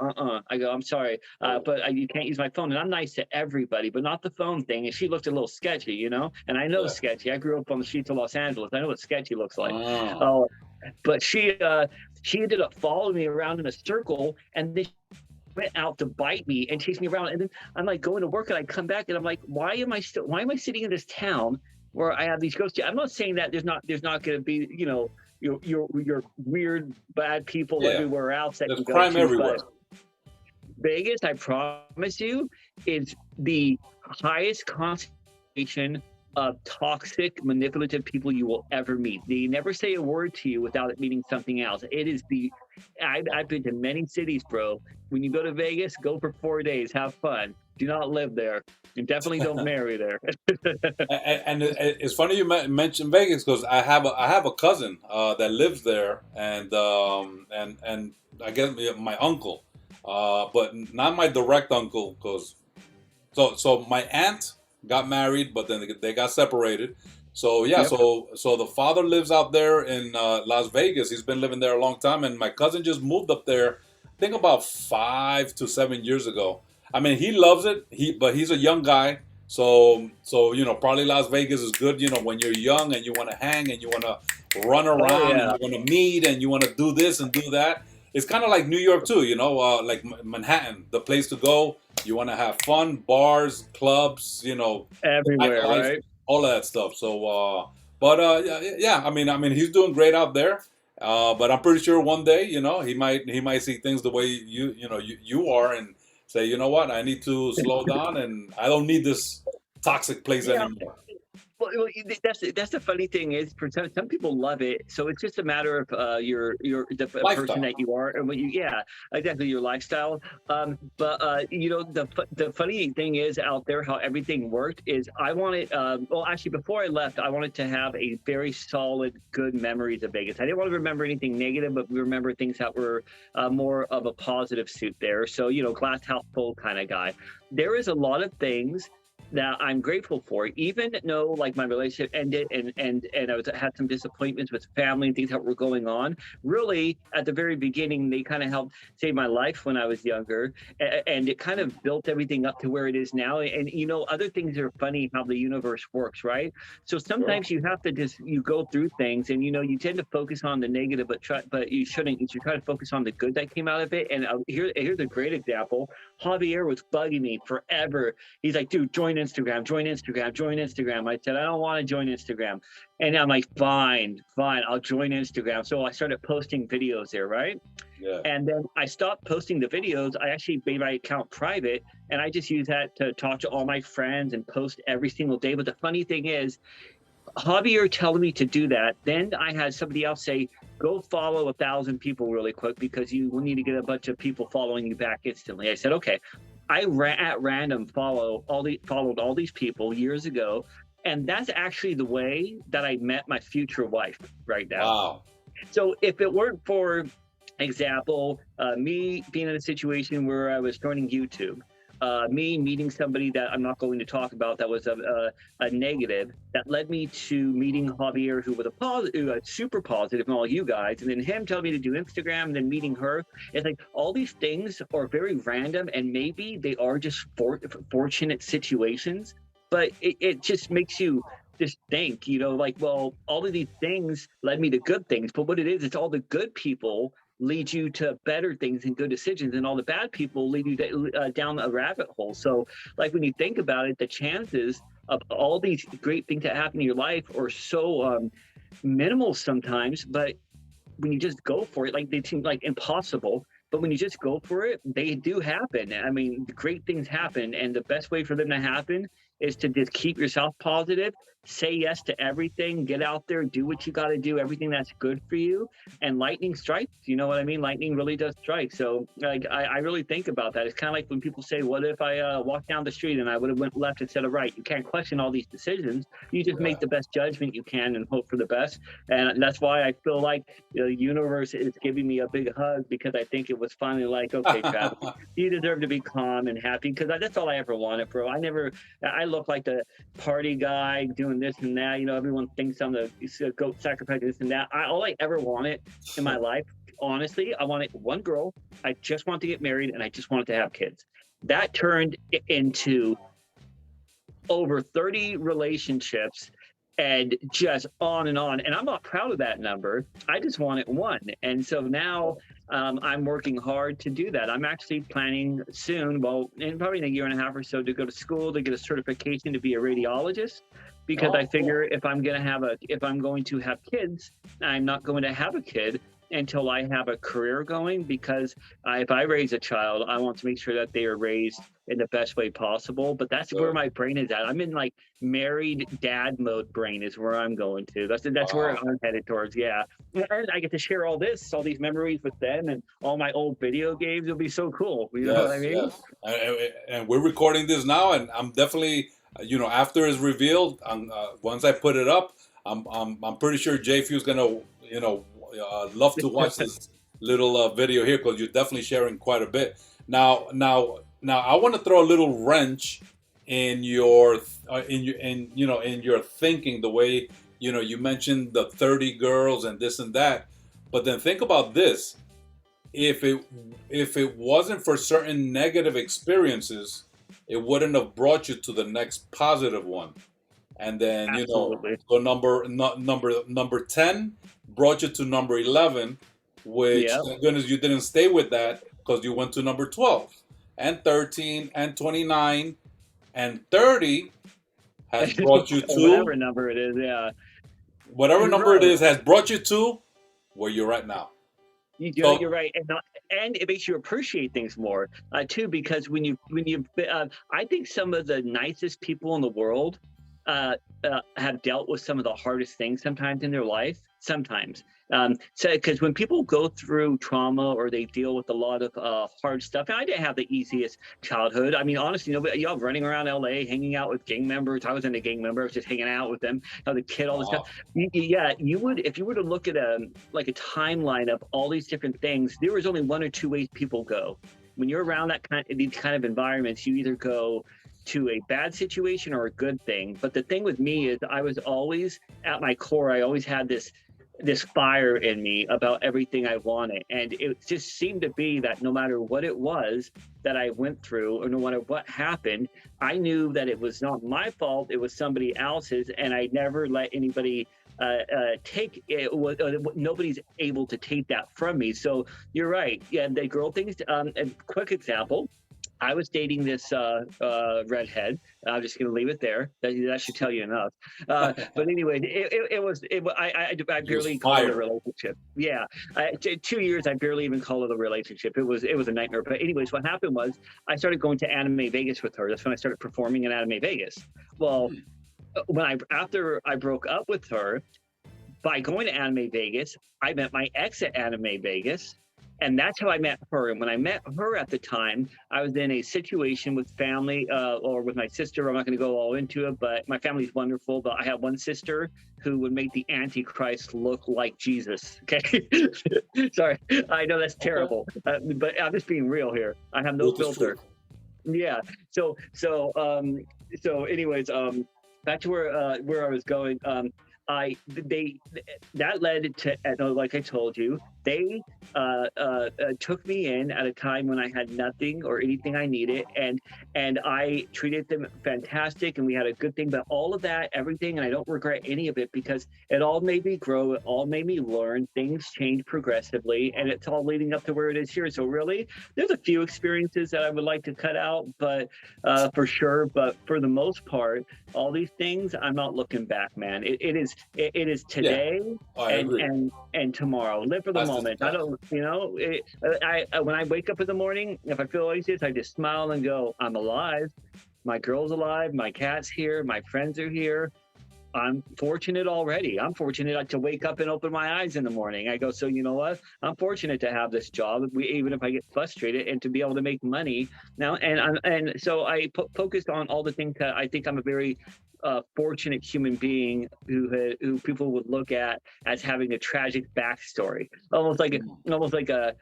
I go, I'm sorry, but you can't use my phone. And I'm nice to everybody, but not the phone thing. And she looked a little sketchy, And I know sketchy. I grew up on the streets of Los Angeles. I know what sketchy looks like. But she ended up following me around in a circle, and this went out to bite me and chase me around. And then I'm like going to work, and I come back, and I'm like, why am I sitting in this town where I have these ghosts? I'm not saying that there's not going to be, your weird, bad people everywhere else. There's crime everywhere. Vegas, I promise you, is the highest concentration of toxic, manipulative people you will ever meet. They never say a word to you without it meaning something else. It is I've been to many cities, bro. When you go to Vegas, go for 4 days, have fun. Do not live there, and definitely don't marry there. and it's funny you mentioned Vegas, because I have a cousin that lives there, and I guess my uncle, but not my direct uncle, because so my aunt got married, but then they got separated. So so the father lives out there in Las Vegas. He's been living there a long time, and my cousin just moved up there, I think about 5 to 7 years ago. I mean, he loves it. But he's a young guy, so probably Las Vegas is good. When you're young and you want to hang and you want to run around and you want to meet and you want to do this and do that. It's kind of like New York too, like Manhattan, the place to go. You want to have fun, bars, clubs, everywhere, right? All of that stuff. So, yeah. I mean, he's doing great out there. But I'm pretty sure one day, he might see things the way you are, and say, you know what, I need to slow down, and I don't need this toxic place anymore. Well, that's the funny thing is, for some people love it, so it's just a matter of the person that you are, and exactly, your lifestyle. But the funny thing is out there, how everything worked is, I wanted actually before I left, I wanted to have a very solid, good memories of Vegas. I didn't want to remember anything negative, but we remember things that were more of a positive suit there. So glass half full kind of guy. There is a lot of things that I'm grateful for, even though like my relationship ended and I had some disappointments with family and things that were going on. Really, at the very beginning, they kind of helped save my life when I was younger, and it kind of built everything up to where it is now. And other things are funny how the universe works, right? So sometimes you have to you go through things, and you tend to focus on the negative, but you shouldn't. You should try to focus on the good that came out of it. And here's a great example. Javier was bugging me forever. He's like, dude, join join Instagram, join Instagram, join Instagram. I said, I don't want to join Instagram. And I'm like, fine, I'll join Instagram. So I started posting videos there, right? Yeah. And then I stopped posting the videos. I actually made my account private, and I just use that to talk to all my friends and post every single day. But the funny thing is, Javier telling me to do that. Then I had somebody else say, go follow 1,000 people really quick because you will need to get a bunch of people following you back instantly. I said, okay. I at random followed all these people years ago. And that's actually the way that I met my future wife right now. Wow. So if it weren't for example, me being in a situation where I was joining YouTube, me meeting somebody that I'm not going to talk about that was a negative, that led me to meeting Javier, who was a super positive, and all you guys, and then him telling me to do Instagram, and then meeting her. It's like all these things are very random, and maybe they are just fortunate situations, but it just makes you just think, you know, like, well, all of these things led me to good things, but what it is, it's all the good people lead you to better things and good decisions, and all the bad people lead you down a rabbit hole. So like when you think about it, the chances of all these great things that happen in your life are so minimal sometimes, but when you just go for it, like they seem like impossible, but when you just go for it, they do happen. I mean, great things happen, and the best way for them to happen is to just keep yourself positive, say yes to everything, get out there, do what you got to do, everything that's good for you, and lightning strikes. You know what I mean? Lightning really does strike. So like, I really think about that. It's kind of like when people say, what if I walked down the street and I would have went left instead of right? You can't question all these decisions. You just make the best judgment you can and hope for the best. And that's why I feel like the universe is giving me a big hug, because I think it was finally like, okay, Travis, you deserve to be calm and happy, because that's all I ever wanted, bro. I look like the party guy doing this and that. You know, everyone thinks I'm the goat sacrifice, this and that. All I ever wanted in my life, honestly, I wanted one girl. I just wanted to get married, and I just wanted to have kids. That turned into over 30 relationships, and just on and on. And I'm not proud of that number. I just wanted one. And so now I'm working hard to do that. I'm actually planning soon, well, in probably in a year and a half or so, to go to school to get a certification to be a radiologist, because I figure if I'm going to have kids, I'm not going to have a kid until I have a career going, because if I raise a child, I want to make sure that they are raised in the best way possible. But that's where my brain is at. I'm in like married dad mode brain is where I'm going to. That's where I'm headed towards. Yeah. And I get to share all these memories with them, and all my old video games. It'll be so cool. You know what I mean? Yes. And we're recording this now, and I'm definitely, you know, after it's revealed, once I put it up, I'm pretty sure J.F.E.W is gonna, you know, love to watch this little video here, because you're definitely sharing quite a bit. Now, I want to throw a little wrench in your in your thinking. The way, you know, you mentioned the 30 girls and this and that, but then think about this: if it wasn't for certain negative experiences, it wouldn't have brought you to the next positive one. And then, you know, so number 10 brought you to number 11, which thank goodness you didn't stay with that, because you went to number 12 and 13 and 29 and 30 has brought you to whatever number it is. Yeah, whatever number it is has brought you to where you're at now. You're right, and it makes you appreciate things more too, because when you I think some of the nicest people in the world have dealt with some of the hardest things sometimes in their life. Sometimes, so because when people go through trauma or they deal with a lot of hard stuff, and I didn't have the easiest childhood. I mean, honestly, y'all running around LA, hanging out with gang members. I wasn't a gang member. I was just hanging out with them. I was a kid, all this stuff. Yeah, you would, if you were to look at a timeline of all these different things, there was only one or two ways people go. When you're around these kind of environments, you either go to a bad situation or a good thing. But the thing with me is, I was always, at my core, I always had this fire in me about everything I wanted. And it just seemed to be that no matter what it was that I went through, or no matter what happened, I knew that it was not my fault, it was somebody else's, and I never let anybody take it. Nobody's able to take that from me. So you're right. Yeah, the girl things, a quick example. I was dating this redhead. I'm just going to leave it there. That should tell you enough. But anyway, I He was barely call it a fire. relationship. Yeah, 2 years I barely even call it a relationship. It was a nightmare. But anyways, what happened was I started going to Anime Vegas with her. That's when I started performing in Anime Vegas. Well, Hmm. after I broke up with her, by going to Anime Vegas, I met my ex at Anime Vegas. And that's how I met her. And when I met her at the time, I was in a situation with family or with my sister. I'm not going to go all into it, but my family's wonderful. But I have one sister who would make the Antichrist look like Jesus. Okay. Sorry. I know that's Okay. terrible, but I'm just being real here. I have no Truth is filter. truth. Yeah. Anyways, back to where I was going. They that led to, like I told you, they took me in at a time when I had nothing or anything I needed, and I treated them fantastic, and we had a good thing. But all of that, everything, and I don't regret any of it because it all made me grow. It all made me learn. Things change progressively, and it's all leading up to where it is here. So really, there's a few experiences that I would like to cut out, but for sure. But for the most part, all these things, I'm not looking back, man. It is Yeah, today I and agree. and tomorrow. Live for the That's the moment. I yeah. don't, when I wake up in the morning, if I feel anxious, I just smile and go, I'm alive. My girl's alive. My cat's here. My friends are here. I'm fortunate already. I'm fortunate to wake up and open my eyes in the morning. I go, so you know what? I'm fortunate to have this job, even if I get frustrated, and to be able to make money now. And so I focused on all the things that I think I'm a very fortunate human being who people would look at as having a tragic backstory, Mm. almost like a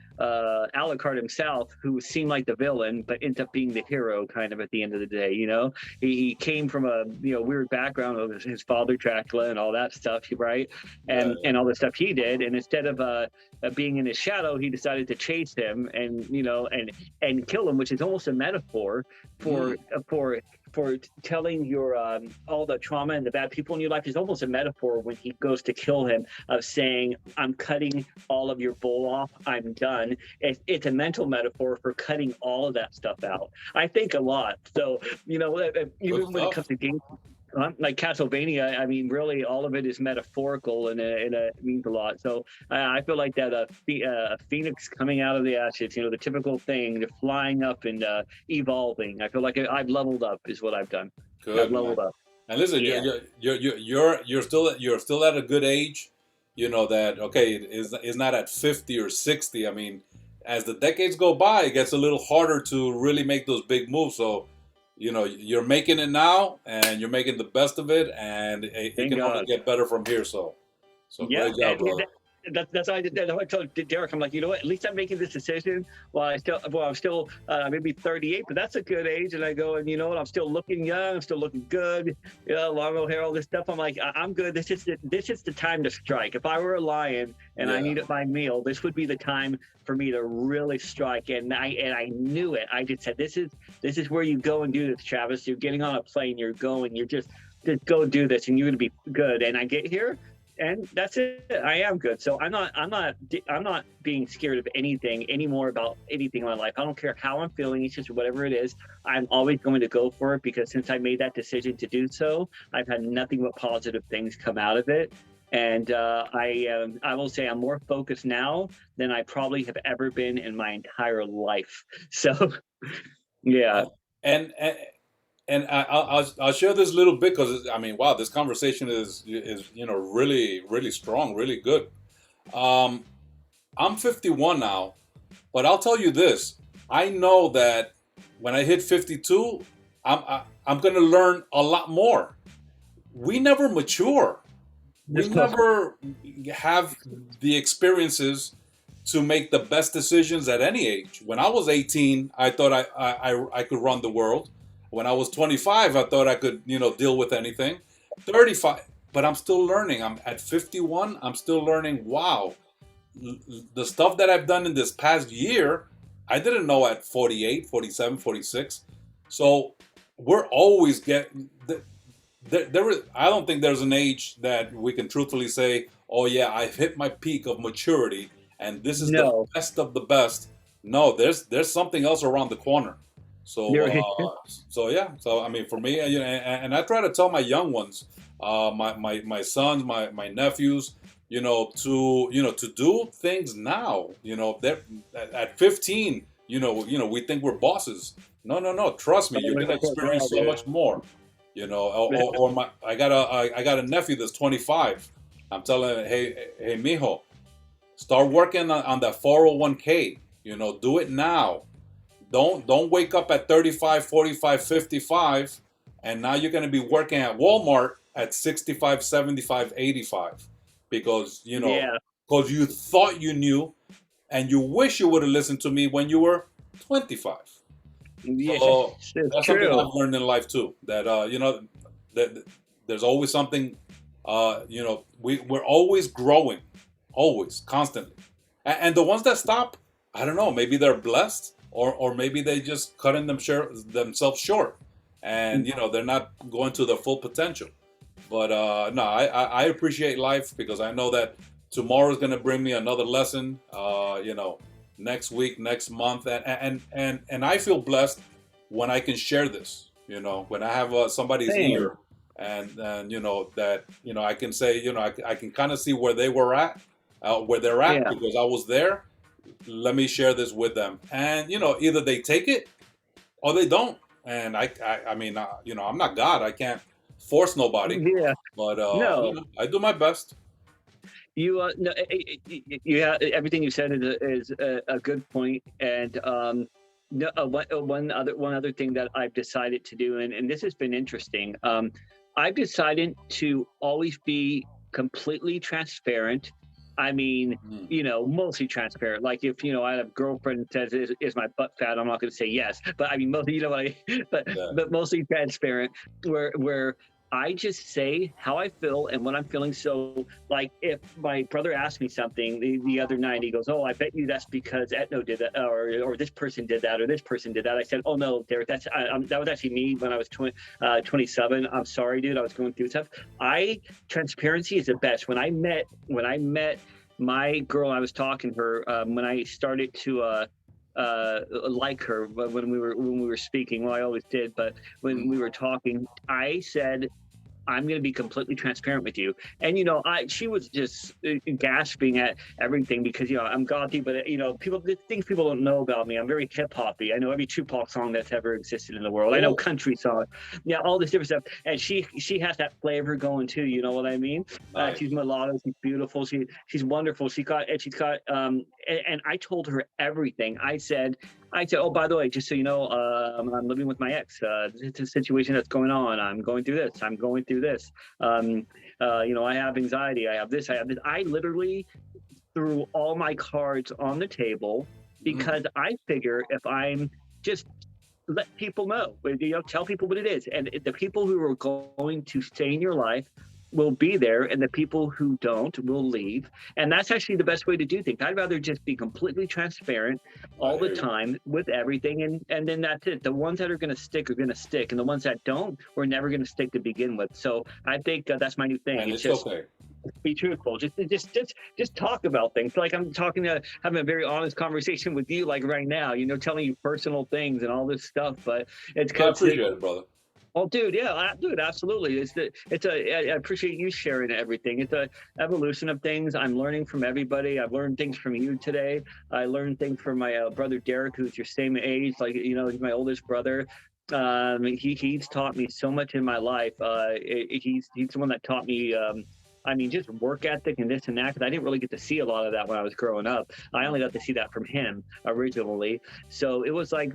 Alucard himself, who seemed like the villain but ended up being the hero, kind of at the end of the day. He came from a weird background of his father Dracula and all that stuff, right? Yeah, And all the stuff he did, and instead of being in his shadow, he decided to chase him and and kill him, which is almost a metaphor yeah. for telling your all the trauma and the bad people in your life. Is almost a metaphor when he goes to kill him, of saying, I'm cutting all of your bull off, I'm done. It's a mental metaphor for cutting all of that stuff out. I think a lot. So Good even when it stuff. comes to games like Castlevania, I mean, really, all of it is metaphorical, and it means a lot. So I feel like that phoenix coming out of the ashes, the typical thing, the flying up and evolving. I feel like I've leveled up, is what I've done. I've Good man. leveled up. And listen, Yeah. you're still at a good age. You know that okay is not at 50 or 60. I mean, as the decades go by, it gets a little harder to really make those big moves. So, you're making it now, and you're making the best of it, and it Thank can only God. get better from here. So Yeah, great job, brother. that's how I told Derek. I'm like, you know what? At least I'm making this decision while I'm still maybe 38, but that's a good age. And I go, and you know what? I'm still looking young. I'm still looking good. Long hair, all this stuff. I'm like, I'm good. This is the time to strike. If I were a lion and I Yeah. needed my meal, this would be the time for me to really strike. And I knew it. I just said, this is where you go and do this, Travis. You're getting on a plane. You're going. You're just go do this, and you're gonna be good. And I get here, and that's it. I am good. So I'm not being scared of anything anymore, about anything in my life. I don't care how I'm feeling. It's just whatever it is. I'm always going to go for it, because since I made that decision to do so, I've had nothing but positive things come out of it. And I will say I'm more focused now than I probably have ever been in my entire life. So yeah. And I'll share this little bit because I mean, wow, this conversation is really really strong, really good. Um, I'm 51 now, but I'll tell you this: I know that when I hit 52, I'm gonna learn a lot more. We never mature. We never have the experiences to make the best decisions at any age. When I was 18, I thought I could run the world. When I was 25, I thought I could, deal with anything. 35, but I'm still learning. I'm at 51, I'm still learning. Wow, the stuff that I've done in this past year, I didn't know at 48, 47, 46. So we're always getting I don't think there's an age that we can truthfully say, oh yeah, I've hit my peak of maturity and this is the No. best of the best. No, there's something else around the corner. So, so yeah. So I mean, for me, you know, and I try to tell my young ones, my sons, my nephews, to do things now. They're at 15. We think we're bosses. No, no, no. Trust me, you're gonna experience so much more. Or I got a nephew that's 25. I'm telling him, hey, mijo, start working on that 401k. Do it now. Don't wake up at 35, 45, 55, and now you're going to be working at Walmart at 65, 75, 85 because Yeah. because you thought you knew and you wish you would have listened to me when you were 25. Yeah, So it's that's something true. I've learned in life too. That that there's always something. We're always growing, always, constantly. And the ones that stop, I don't know. Maybe they're blessed, or maybe they just cutting themselves short, and they're not going to their full potential. But no, I appreciate life because I know that tomorrow is going to bring me another lesson. Next week, next month, and I feel blessed when I can share this. When I have somebody's Same. ear, and that I can say I can kind of see where they were at, where they're at Yeah. because I was there. Let me share this with them, and either they take it or they don't. And I mean, I'm not God. I can't force nobody, Yeah. but No. I do my best. You no, yeah, everything you said is a good point. And no, one other thing that I've decided to do, and this has been interesting. I've decided to always be completely transparent. I mean, mostly transparent. Like if I have a girlfriend that says, "Is my butt fat?" I'm not going to say yes, but I mean, mostly, but Yeah. but mostly transparent. Where I just say how I feel and what I'm feeling. So, like, if my brother asked me something the other night, he goes, "Oh, I bet you that's because Etno did that, or this person did that, or this person did that." I said, "Oh no, Derek, that was actually me when I was 27. I'm sorry, dude. I was going through stuff." Transparency is the best. When I met my girl, I was talking to her when I started to like her when we were speaking. Well, I always did, but when we were talking, I said, "I'm going to be completely transparent with you." And she was just gasping at everything because I'm gothy, but the things people don't know about me. I'm very hip hoppy. I know every Tupac song that's ever existed in the world. I know country songs, yeah, all this different stuff. And she has that flavor going too. You know what I mean? Nice. She's mulatto. She's beautiful. She's wonderful. She's got and I told her everything. I said, "Oh, by the way, just so you know, I'm living with my ex. It's a situation that's going on. I'm going through this. I'm going through this. I have anxiety. I have this. I have this." I literally threw all my cards on the table because I figure if I'm just let people know, tell people what it is, and the people who are going to stay in your life will be there, and the people who don't will leave. And that's actually the best way to do things. I'd rather just be completely transparent all the time with everything, and then that's it. The ones that are going to stick are going to stick, and the ones that don't were never going to stick to begin with. So I think that's my new thing. And it's just okay. Be truthful. Just talk about things. Like I'm having a very honest conversation with you, like right now. Telling you personal things and all this stuff. But it's I appreciate it, brother. Oh, dude, yeah, dude, absolutely. I appreciate you sharing everything. It's a evolution of things. I'm learning from everybody. I've learned things from you today. I learned things from my brother Derek, who's your same age. Like he's my oldest brother. He's taught me so much in my life. He's the one that taught me. Just work ethic and this and that, because I didn't really get to see a lot of that when I was growing up. I only got to see that from him originally. So it was like,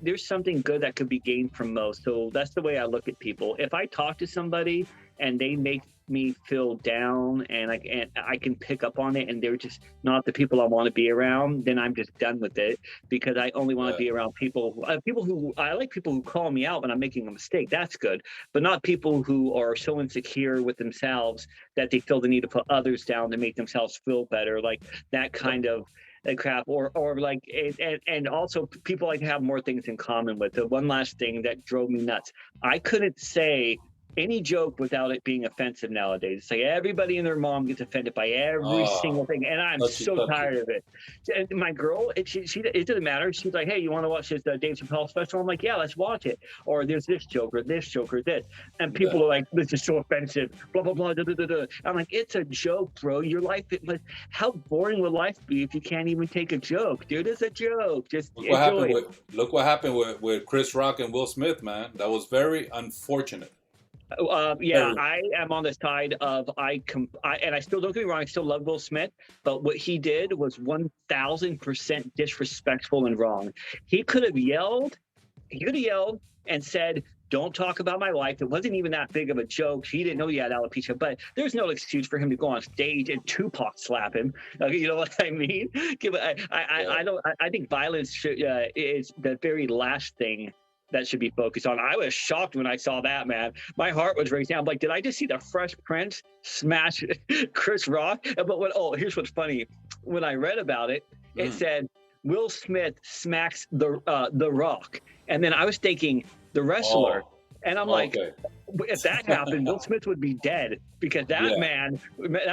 there's something good that could be gained from most. So that's the way I look at people. If I talk to somebody and they make me feel down and I can pick up on it and they're just not the people I want to be around, then I'm just done with it, because I only want to be around people who I like, people who call me out when I'm making a mistake. That's good, but not people who are so insecure with themselves that they feel the need to put others down to make themselves feel better, like that kind of crap. Or like, and also people like to have more things in common with. The one last thing that drove me nuts, I couldn't say any joke without it being offensive nowadays. It's like everybody and their mom gets offended by every single Oh, thing, and I'm touchy, so touchy. tired of it. And my girl, it doesn't matter. She's like, "Hey, you want to watch this Dave Chappelle special?" I'm like, "Yeah, let's watch it." Or there's this joke, or this joke, or this, and Yeah. people are like, "This is so offensive." Blah blah blah. Da, da, da, da. I'm like, "It's a joke, bro. Your life. How boring would life be if you can't even take a joke, dude? It's a joke. Just enjoy it." Look what happened with Chris Rock and Will Smith, man. That was very unfortunate. Yeah, Very. I am on the side of and I still, don't get me wrong, I still love Will Smith, but what he did was 1,000% disrespectful and wrong. He could have yelled, he could have yelled and said, "Don't talk about my life." It wasn't even that big of a joke. He didn't know he had alopecia, but there's no excuse for him to go on stage and Tupac slap him. You know what I mean? I don't. I think violence is the very last thing that should be focused on. I was shocked when I saw that, man. My heart was racing. I'm like, did I just see the Fresh Prince smash Chris Rock? Here's what's funny. When I read about it, it said Will Smith smacks the Rock, and then I was thinking the wrestler, Oh, and I'm like, okay. if that happened, Will Smith would be dead because that Yeah.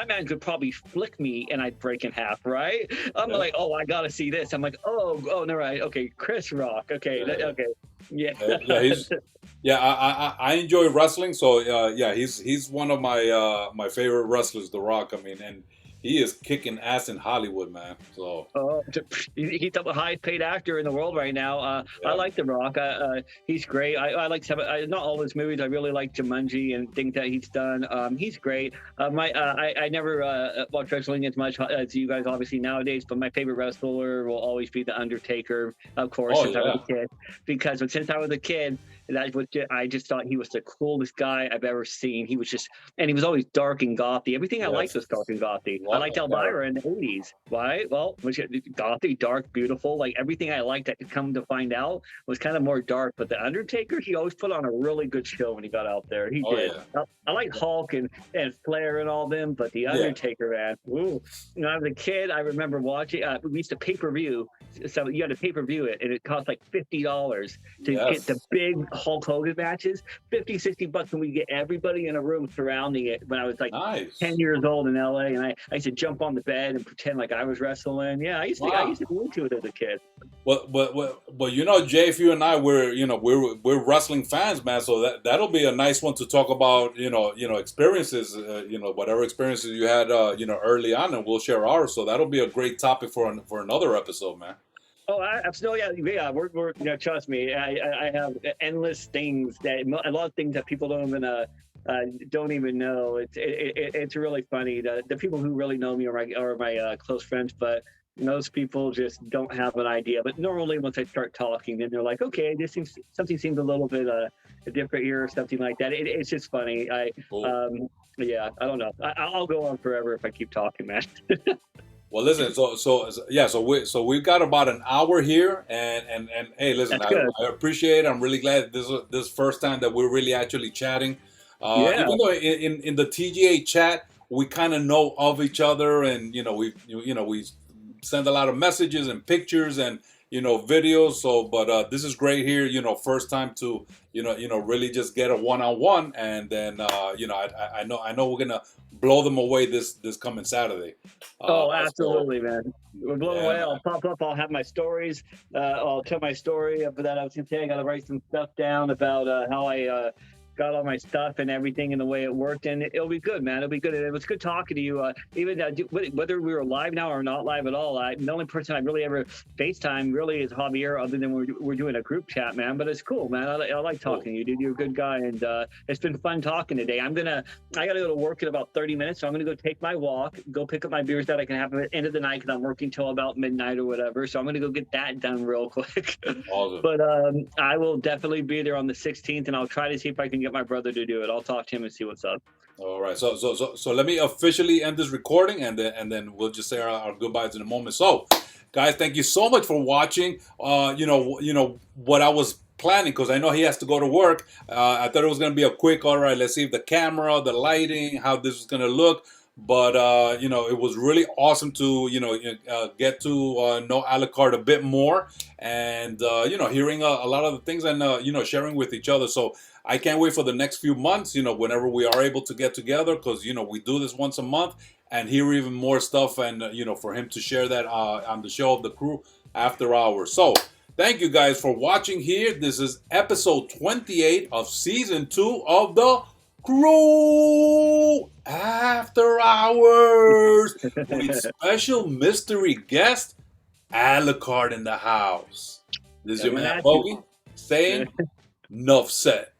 man could probably flick me and I'd break in half, right? I'm Yeah. like, oh, I gotta see this. I'm like, oh, no, right, okay, Chris Rock, okay, Yeah. okay, yeah. Yeah, I enjoy wrestling, so yeah, he's one of my favorite wrestlers, The Rock. I mean, and he is kicking ass in Hollywood, man. So Oh, he's the highest paid actor in the world right now. I yeah, like The Rock. He's great. I like some, not all his movies. I really like Jumanji and things that he's done. He's great. I never watch wrestling as much as you guys obviously nowadays, but my favorite wrestler will always be The Undertaker, of course, oh since I was yeah, a kid. Because since I was a kid, I just thought he was the coolest guy I've ever seen. He was just, and he was always dark and gothy. Everything I liked yes. was dark and gothy. I What liked a character. Elvira in the 80s. Why? Well, was gothy, dark, beautiful. Like everything I liked, I could come to find out was kind of more dark. But the Undertaker, he always put on a really good show when he got out there. He Oh did. yeah, I like Hulk and Flair and all them, but the yeah. Undertaker, man. Ooh. You know, I was a kid. I remember watching. We used to pay per view, so you had to pay per view it, and it cost like $50 to get the Yes. big Hulk Hogan matches. 50, $60, and we get everybody in a room surrounding it. When I was like Nice. 10 years old in LA, and I used to jump on the bed and pretend like I was wrestling. Yeah, I Wow. used to be into it as a kid. Well, you know, JFU and I, we're wrestling fans, man. So that'll be a nice one to talk about. Experiences. Whatever experiences you had, early on, and we'll share ours. So that'll be a great topic for another episode, man. Oh, absolutely. Yeah. We're trust me. I have endless things a lot of things that people don't even know. It's really funny. The people who really know me are my close friends, but most people just don't have an idea. But normally, once I start talking, then they're like, "Okay, something seems a little bit different here, or something like that." It's just funny. Cool. Yeah, I don't know. I'll go on forever if I keep talking, man. Well, listen. Yeah. We've got about an hour here, and hey, listen. That's I, good. I appreciate it. I'm really glad this first time that we're really actually chatting. Yeah. Even though in the TGA chat we kind of know of each other, and we send a lot of messages and pictures and videos. So, but this is great here. First time to really just get a one-on-one, and then I know we're gonna blow them away this coming Saturday. Oh, So absolutely, man. We're blown yeah, away. I'll man. pop up. I'll have my stories. I'll tell my story. But that I was gonna say, I got to write some stuff down about how I got all my stuff and everything and the way it worked, and it'll be good, man. It'll be good. And it was good talking to you. Even whether we were live now or not live at all, the only person I really ever FaceTime really is Javier, other than we're doing a group chat, man. But it's cool, man. I like Cool. talking to you, dude. You're a good guy, and it's been fun talking today. I gotta go to work in about 30 minutes, so I'm gonna go take my walk, go pick up my beers that I can have at the end of the night because I'm working till about midnight or whatever. So I'm gonna go get that done real quick. Awesome. But I will definitely be there on the 16th, and I'll try to see if I can get my brother to do it. I'll talk to him and see what's up. All right. So let me officially end this recording, and then we'll just say our goodbyes in a moment. So, guys, thank you so much for watching. What I was planning, because I know he has to go to work. I thought it was gonna be a quick. All right, let's see if the camera, the lighting, how this is gonna look. But you know, it was really awesome to get to know Alucard a bit more, and you know, hearing a lot of the things, and you know, sharing with each other. So I can't wait for the next few months. You know, whenever we are able to get together, because you know we do this once a month, and hear even more stuff, and you know, for him to share that on the show of the Crew After Hours. So thank you guys for watching here. This is episode 28 of season 2 of the CREW After Hours with special mystery guest Alucard in the house. This is your man Matthew. Bogy saying, "Nuff set."